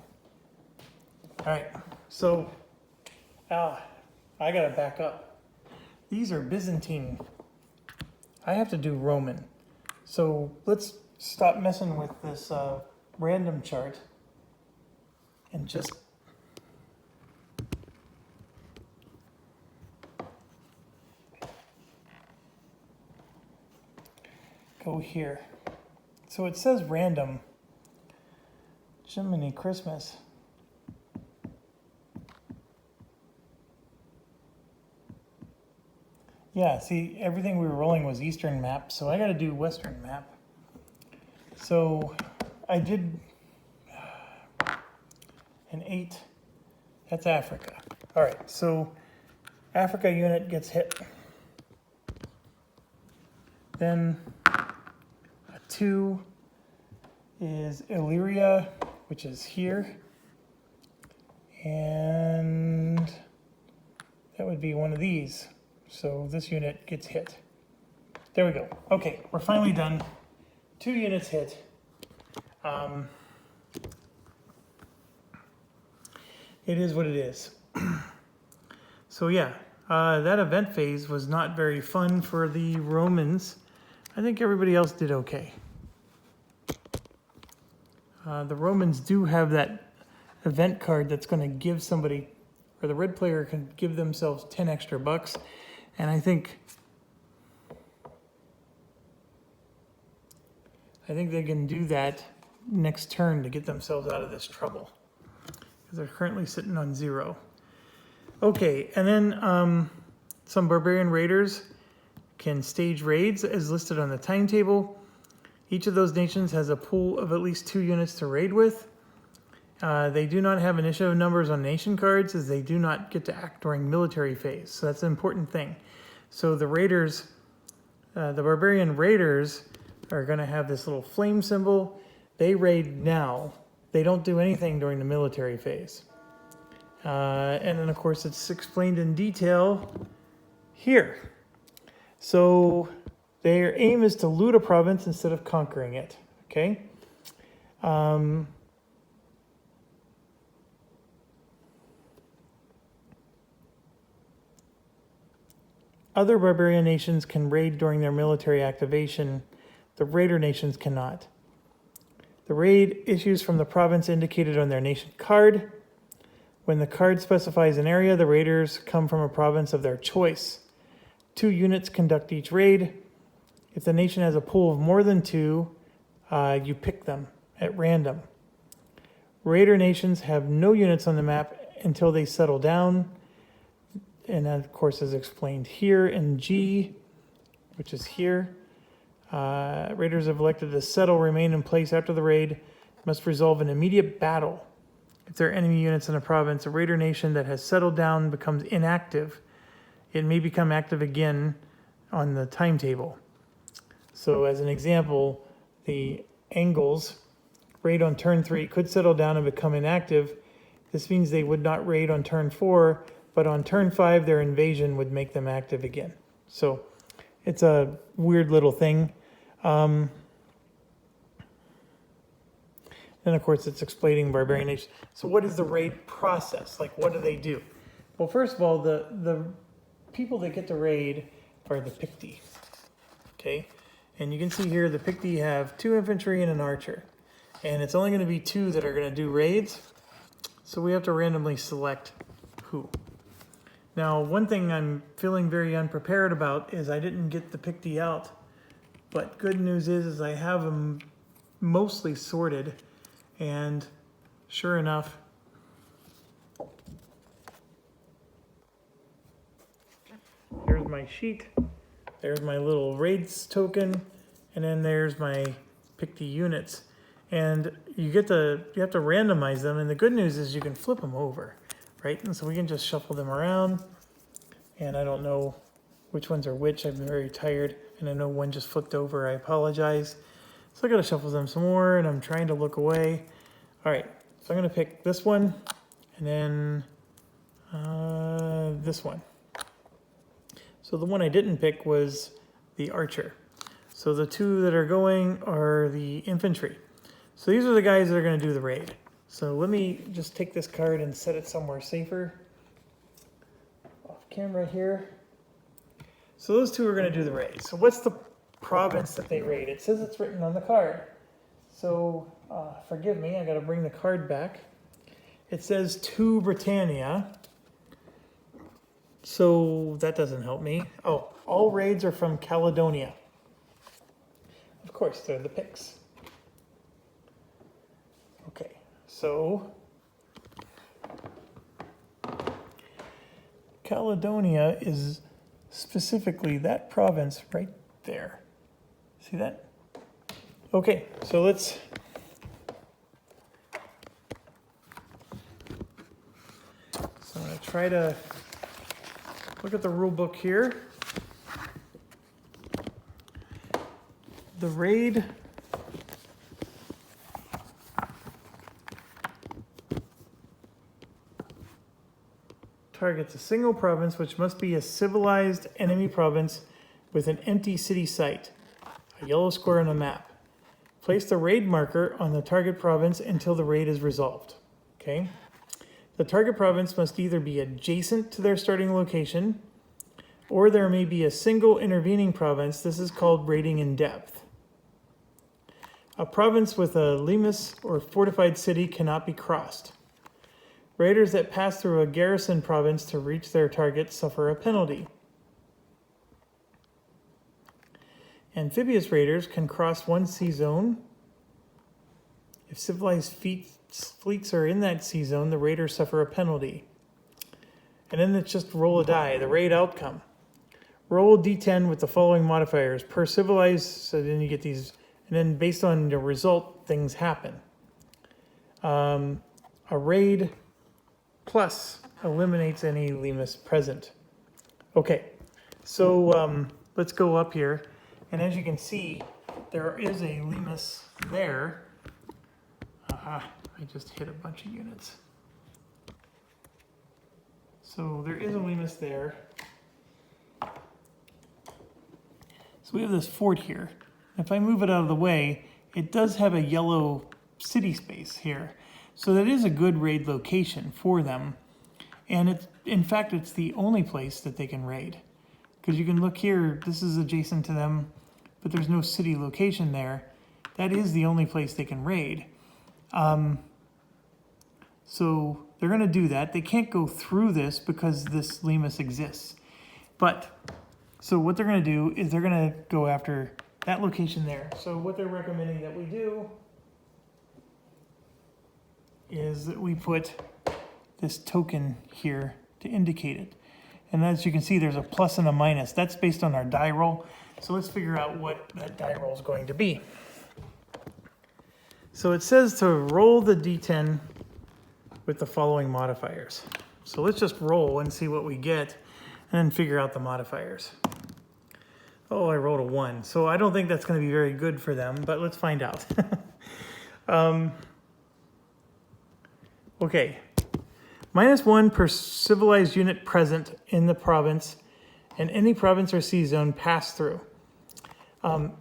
All right, so I got to back up. These are Byzantine. I have to do Roman. So let's stop messing with this random chart and just go here. So it says random. Jiminy Christmas. Yeah, see, everything we were rolling was Eastern map, so I got to do Western map. So I did an 8. That's Africa. All right, so Africa unit gets hit. Then a 2 is Illyria, which is here. And that would be one of these. So this unit gets hit. There we go. Okay, we're finally done. 2 units hit. It is what it is. So yeah, that event phase was not very fun for the Romans. I think everybody else did okay. The Romans do have that event card that's going to give somebody, or the red player can give themselves 10 extra bucks. And I think they can do that next turn to get themselves out of this trouble, because they're currently sitting on 0. Okay, and then some barbarian raiders can stage raids as listed on the timetable. Each of those nations has a pool of at least 2 units to raid with. They do not have initiative numbers on nation cards, as they do not get to act during military phase. So that's an important thing. So the raiders, the barbarian raiders, are going to have this little flame symbol. They raid now. They don't do anything during the military phase. And then, of course, it's explained in detail here. So their aim is to loot a province instead of conquering it. Okay. Other barbarian nations can raid during their military activation. The raider nations cannot. The raid issues from the province indicated on their nation card. When the card specifies an area, the raiders come from a province of their choice. 2 units conduct each raid. If the nation has a pool of more than 2, you pick them at random. Raider nations have no units on the map until they settle down. And that, of course, is explained here in G, which is here. Raiders have elected to settle, remain in place after the raid, must resolve an immediate battle. If there are enemy units in a province, a raider nation that has settled down becomes inactive. It may become active again on the timetable. So as an example, the Angles raid on turn 3 could settle down and become inactive. This means they would not raid on turn 4, but on turn 5, their invasion would make them active again. So it's a weird little thing. And of course, it's explaining barbarian nations. So what is the raid process? Like, what do they do? Well, first of all, the people that get to raid are the Picti. Okay? And you can see here the Picti have 2 infantry and an archer. And it's only going to be 2 that are going to do raids. So we have to randomly select who. Now, one thing I'm feeling very unprepared about is I didn't get the Picti out. But good news is I have them mostly sorted. And sure enough, here's my sheet. There's my little raids token. And then there's my Picti units. And you have to randomize them. And the good news is you can flip them over, right? And so we can just shuffle them around. And I don't know which ones are which. I'm very tired. And I know one just flipped over. I apologize. So I got to shuffle them some more, and I'm trying to look away. All right, so I'm going to pick this one, and then this one. So the one I didn't pick was the archer. So the 2 that are going are the infantry. So these are the guys that are going to do the raid. So let me just take this card and set it somewhere safer. Off camera here. So those 2 are going to do the raid. So what's the province that they raid? It says it's written on the card. So forgive me, I got to bring the card back. It says to Britannia. So that doesn't help me. Oh, all raids are from Caledonia. Of course, they're the Picts. Okay, so Caledonia is specifically that province right there. See that? Okay, so let's I'm going to try to look at the rule book here. The raid targets a single province, which must be a civilized enemy province with an empty city site, a yellow square on a map. Place the raid marker on the target province until the raid is resolved. Okay. The target province must either be adjacent to their starting location, or there may be a single intervening province. This is called raiding in depth. A province with a limes or fortified city cannot be crossed. Raiders that pass through a garrison province to reach their target suffer a penalty. Amphibious raiders can cross one sea zone If civilized fleets are in that sea zone, the raiders suffer a penalty. And then it's just roll a die, the raid outcome. Roll d10 with the following modifiers. Per civilized, so then you get these, and then based on the result, things happen. A raid plus eliminates any Lemus present. Okay, so let's go up here. And as you can see, there is a Lemus there. I just hit a bunch of units. So there is a Lemus there. So we have this fort here. If I move it out of the way, it does have a yellow city space here. So that is a good raid location for them. And in fact, it's the only place that they can raid. Because you can look here, this is adjacent to them, but there's no city location there. That is the only place they can raid. So they're going to do that. They can't go through this because this Lemus exists. But, so what they're going to do is they're going to go after that location there. So what they're recommending that we do is that we put this token here to indicate it. And as you can see, there's a plus and a minus. That's based on our die roll. So let's figure out what that die roll is going to be. So it says to roll the d10 with the following modifiers. So let's just roll and see what we get and then figure out the modifiers. Oh, I rolled a 1. So I don't think that's going to be very good for them, but let's find out. Okay. -1 per civilized unit present in the province and any province or sea zone pass through. The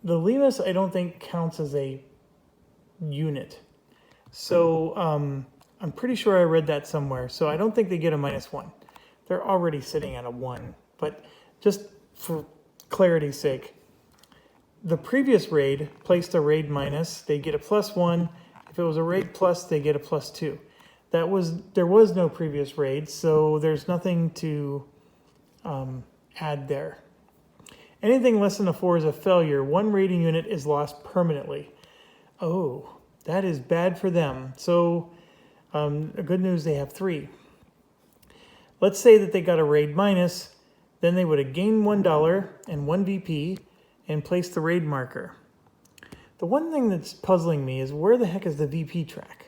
Lemus, I don't think counts as a unit. So I'm pretty sure I read that somewhere. So I don't think they get a -1. They're already sitting at a 1. But just for clarity's sake, the previous raid placed a raid minus. They get a +1. If it was a raid plus, they get a +2. There was no previous raid, so there's nothing to add there. Anything less than a 4 is a failure. One raiding unit is lost permanently. Oh, that is bad for them. So good news, they have 3. Let's say that they got a raid minus, then they would have gained $1 and 1 VP and placed the raid marker. The one thing that's puzzling me is where the heck is the VP track?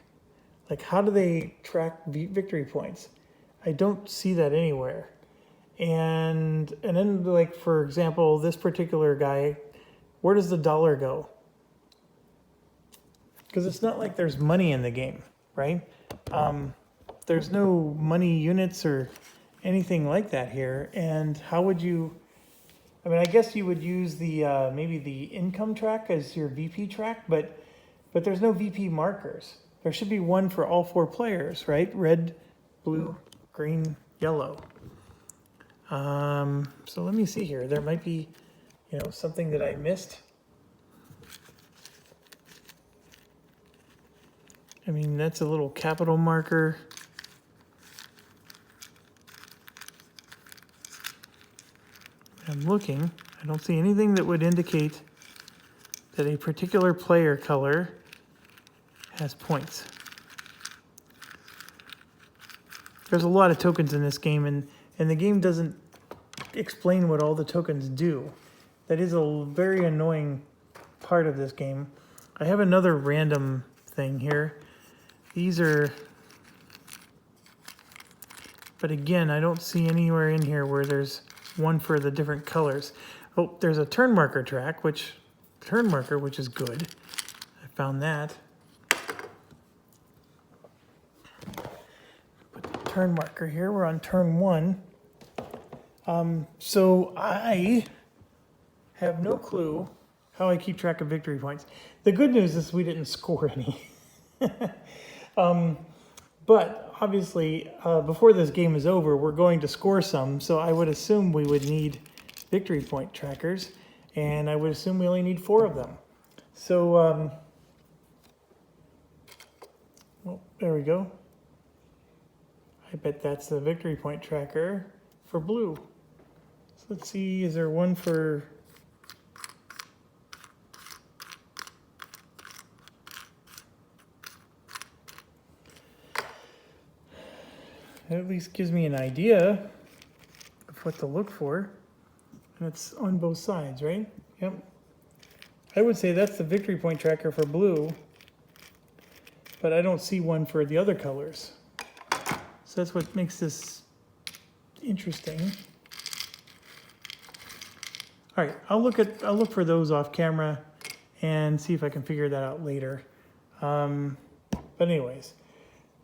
Like, how do they track victory points? I don't see that anywhere. And then, like, for example, this particular guy, where does the dollar go? Because it's not like there's money in the game, right? There's no money units or anything like that here. And how would you, I mean, I guess you would use the maybe the income track as your VP track, but there's no VP markers. There should be one for all 4 players, right? Red, blue, green, yellow. So let me see here. There might be, something that I missed. I mean, that's a little capital marker. I'm looking. I don't see anything that would indicate that a particular player color has points. There's a lot of tokens in this game, and the game doesn't explain what all the tokens do. That is a very annoying part of this game. I have another random thing here. These are, but again, I don't see anywhere in here where there's one for the different colors. Oh, there's a turn marker track, which is good. I found that. Put the turn marker here. We're on turn 1. So I have no clue how I keep track of victory points. The good news is we didn't score any. But obviously, before this game is over, we're going to score some, so I would assume we would need victory point trackers, and I would assume we only need 4 of them. So, well, there we go. I bet that's the victory point tracker for blue. So let's see, is there one for... It at least gives me an idea of what to look for. And it's on both sides, right? Yep. I would say that's the victory point tracker for blue, but I don't see one for the other colors. So that's what makes this interesting. All right, I'll look for those off camera and see if I can figure that out later. But anyways,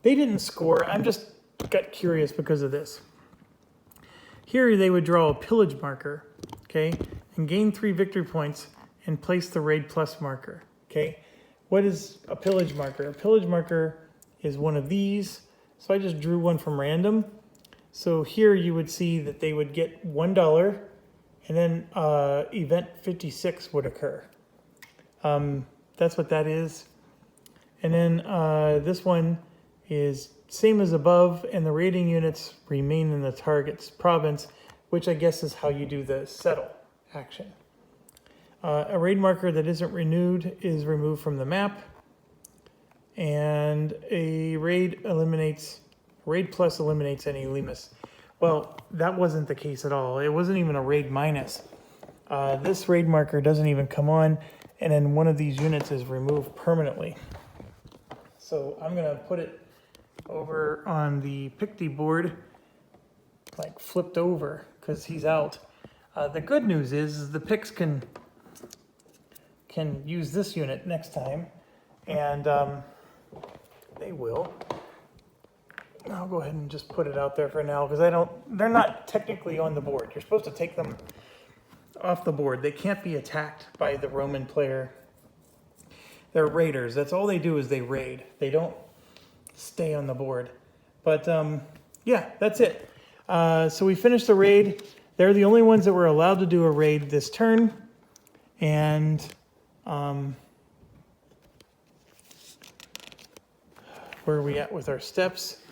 they didn't score. I'm just got curious because of this. Here they would draw a pillage marker, okay, and gain 3 victory points and place the raid plus marker, okay. What is a pillage marker? A pillage marker is one of these. So I just drew one from random. So here you would see that they would get $1 and then event 56 would occur. That's what that is. And then this one is same as above, and the raiding units remain in the target's province, which I guess is how you do the settle action. A raid marker that isn't renewed is removed from the map, and a raid plus eliminates any limas. Well, that wasn't the case at all. It wasn't even a raid minus. This raid marker doesn't even come on, and then one of these units is removed permanently. So I'm gonna put it over on the Picty board, like flipped over, because he's out. The good news is the Picts can use this unit next time, and they will. I'll go ahead and just put it out there for now, because they're not technically on the board. You're supposed to take them off the board. They can't be attacked by the Roman player. They're raiders. That's all they do is they raid. They don't stay on the board. But yeah, that's it. So we finished the raid. They're the only ones that were allowed to do a raid this turn. And where are we at with our steps?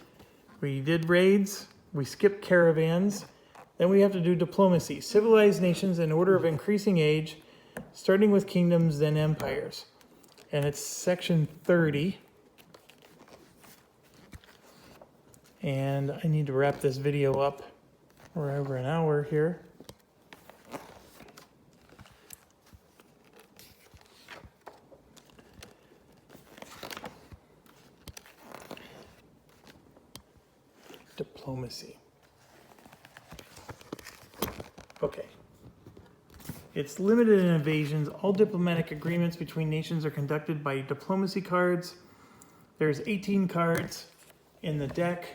We did raids. We skipped caravans. Then we have to do diplomacy. Civilized nations in order of increasing age, starting with kingdoms, then empires. And it's section 30. And I need to wrap this video up. We're over an hour here. Diplomacy. Okay. It's limited in invasions. All diplomatic agreements between nations are conducted by diplomacy cards. There's 18 cards in the deck.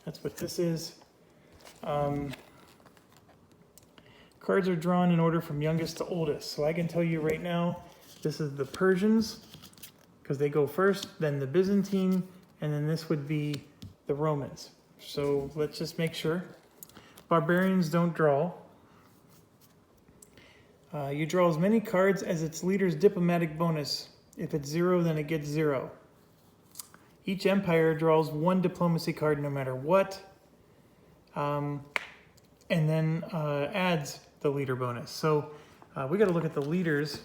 That's what this is. Cards are drawn in order from youngest to oldest. So I can tell you right now, this is the Persians, because they go first, then the Byzantine, and then this would be the Romans. So let's just make sure. Barbarians don't draw. You draw as many cards as its leader's diplomatic bonus. If it's 0, then it gets 0. Each empire draws 1 diplomacy card no matter what, and then adds the leader bonus. So we got to look at the leaders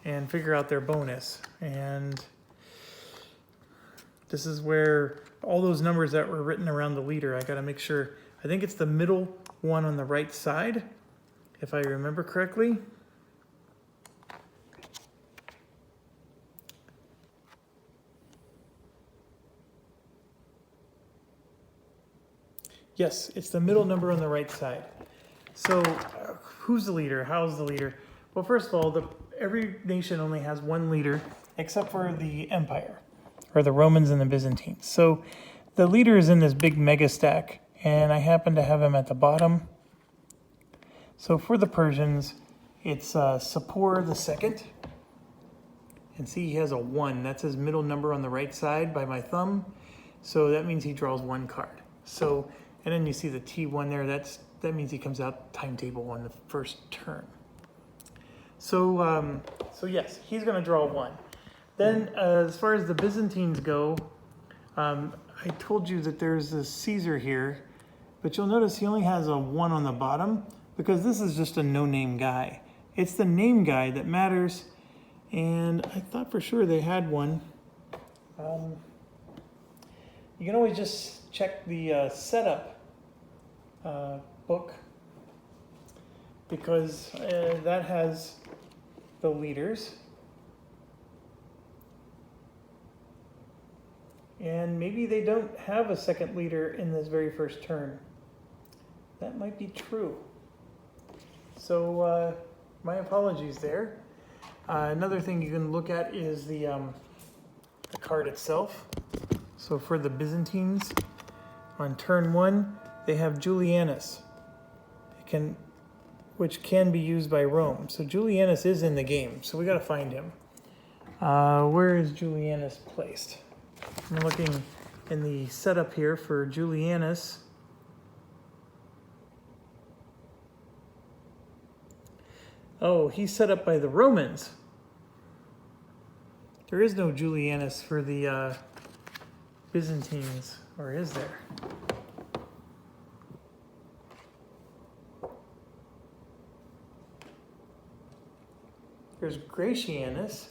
and figure out their bonus. And this is where all those numbers that were written around the leader, I got to make sure. I think it's the middle one on the right side, if I remember correctly. Yes, it's the middle number on the right side. So who's the leader? How's the leader? Well, first of all, every nation only has 1 leader, except for the empire, or the Romans and the Byzantines. So the leader is in this big mega stack, and I happen to have him at the bottom. So for the Persians, it's Sapor II. And see, he has a 1. That's his middle number on the right side by my thumb. So that means he draws 1 card. So, and then you see the T1 there. That means he comes out timetable on the first turn. So, so yes, he's going to draw 1. Then, as far as the Byzantines go, I told you that there's a Caesar here, but you'll notice he only has a 1 on the bottom because this is just a no-name guy. It's the name guy that matters, and I thought for sure they had one. You can always just check the setup book, because that has the leaders. And maybe they don't have a second leader in this very first turn. That might be true. So my apologies there. Another thing you can look at is the card itself. So for the Byzantines, on turn 1, they have Julianus, which can be used by Rome. So Julianus is in the game, so we got to find him. Where is Julianus placed? I'm looking in the setup here for Julianus. Oh, he's set up by the Romans. There is no Julianus for the Byzantines, or is there? There's Gratianus.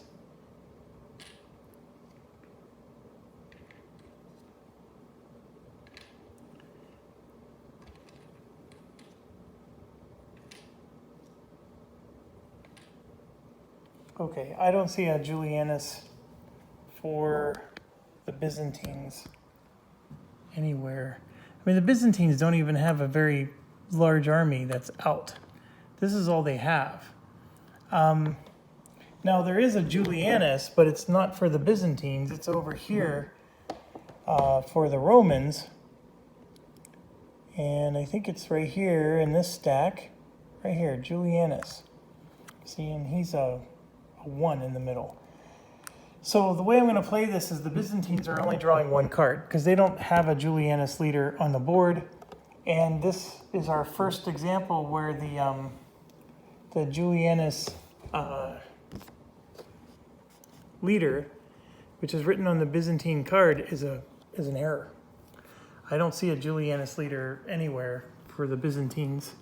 Okay, I don't see a Julianus for the Byzantines anywhere. I mean, the Byzantines don't even have a very large army that's out. This is all they have. Now, there is a Julianus, but it's not for the Byzantines. It's over here for the Romans. And I think it's right here in this stack. Right here, Julianus. See, and he's a 1 in the middle. So the way I'm going to play this is the Byzantines are only drawing 1 card because they don't have a Julianus leader on the board. And this is our first example where the Julianus leader, which is written on the Byzantine card, is an error. I don't see a Julianus leader anywhere for the Byzantines,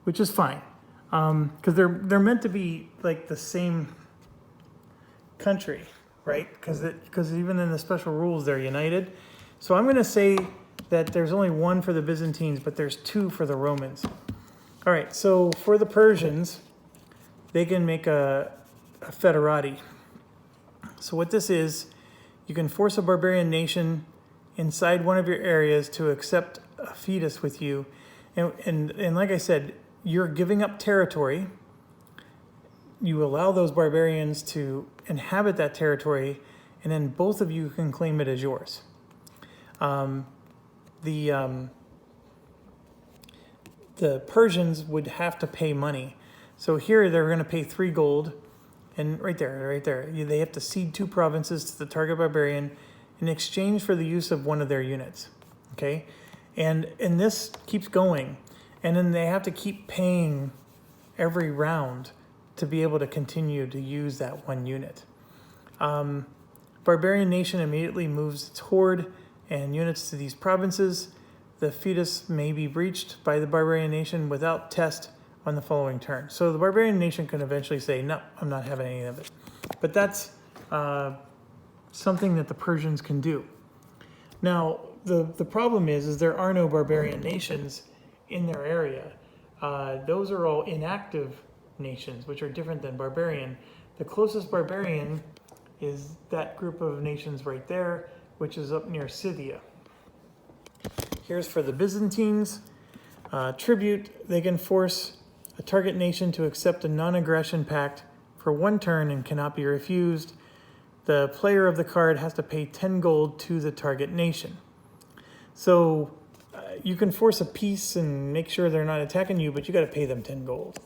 which is fine, because they're meant to be like the same country, right? Because even in the special rules they're united. So I'm going to say that there's only 1 for the Byzantines, but there's 2 for the Romans. All right, so for the Persians, they can make a federati. So what this is, you can force a barbarian nation inside one of your areas to accept a fetus with you. And like I said, you're giving up territory. You allow those barbarians to inhabit that territory, and then both of you can claim it as yours. The Persians would have to pay money. So here they're going to pay 3 gold, and right there, they have to cede 2 provinces to the target barbarian in exchange for the use of one of their units. Okay, and this keeps going, and then they have to keep paying every round to be able to continue to use that 1 unit. Barbarian nation immediately moves its horde and units to these provinces. The fetus may be breached by the barbarian nation without test on the following turn. So the barbarian nation can eventually say, no, I'm not having any of it. But that's something that the Persians can do. Now, the problem is there are no barbarian nations in their area. Those are all inactive nations, which are different than barbarian. The closest barbarian is that group of nations right there, which is up near Scythia. Here's for the Byzantines. Tribute, they can force a target nation to accept a non-aggression pact for 1 turn and cannot be refused. The player of the card has to pay 10 gold to the target nation. So you can force a peace and make sure they're not attacking you, but you got to pay them 10 gold.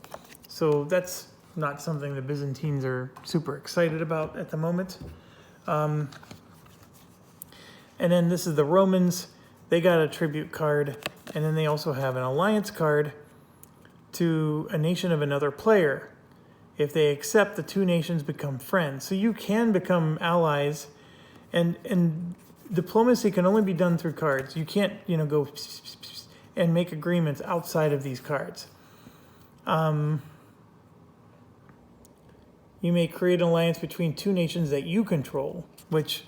So that's not something the Byzantines are super excited about at the moment. And then this is the Romans. They got a tribute card, and then they also have an alliance card to a nation of another player. If they accept, the 2 nations become friends. So you can become allies, and diplomacy can only be done through cards. You can't, go and make agreements outside of these cards. You may create an alliance between 2 nations that you control, which,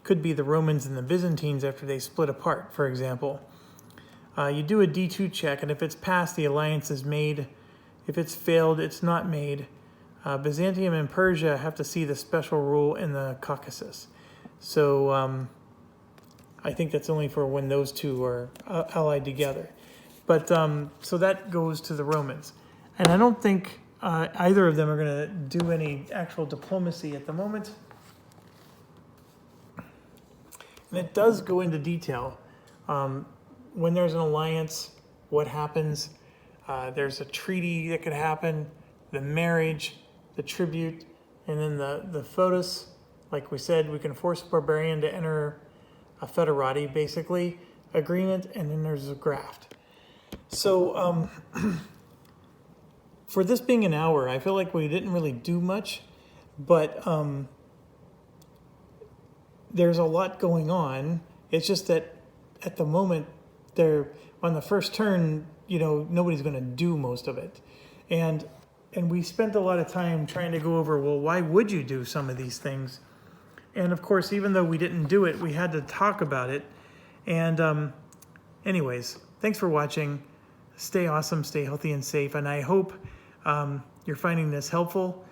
could be the Romans and the Byzantines after they split apart, for example. You do a D2 check, and if it's passed, the alliance is made. If it's failed, it's not made. Byzantium and Persia have to see the special rule in the Caucasus. So I think that's only for when those two are allied together. But so that goes to the Romans. And I don't think either of them are going to do any actual diplomacy at the moment. And it does go into detail. When there's an alliance, what happens? There's a treaty that could happen, the marriage, the tribute, and then the foedus. Like we said, we can force a barbarian to enter a federati, basically, agreement, and then there's a graft. So for this being an hour, I feel like we didn't really do much, but there's a lot going on. It's just that at the moment, they're on the first turn, you know, nobody's going to do most of it. And we spent a lot of time trying to go over, well, why would you do some of these things? And of course, even though we didn't do it, we had to talk about it. And anyways, thanks for watching. Stay awesome, stay healthy and safe. And I hope you're finding this helpful.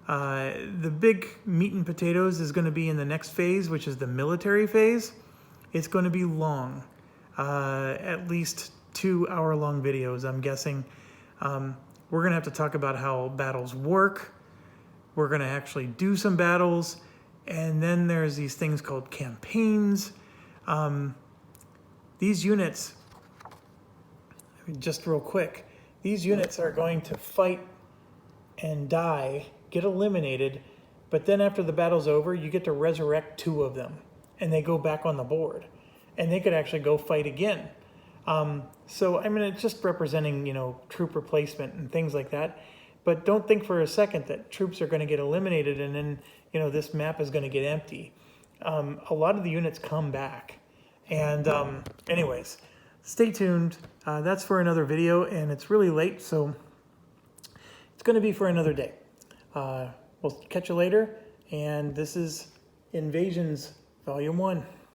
The big meat and potatoes is going to be in the next phase, which is the military phase. It's going to be long, at least 2-hour-long videos, I'm guessing. We're going to have to talk about how battles work. We're going to actually do some battles. And then there's these things called campaigns. These units, just real quick, these units are going to fight and die, get eliminated, but then after the battle's over, you get to resurrect 2 of them, and they go back on the board, and they could actually go fight again. So, I mean, it's just representing, you know, troop replacement and things like that. But don't think for a second that troops are going to get eliminated and then, you know, this map is going to get empty. A lot of the units come back. And anyways, stay tuned. That's for another video, and it's really late, so it's going to be for another day. We'll catch you later, and this is Invasions Volume 1.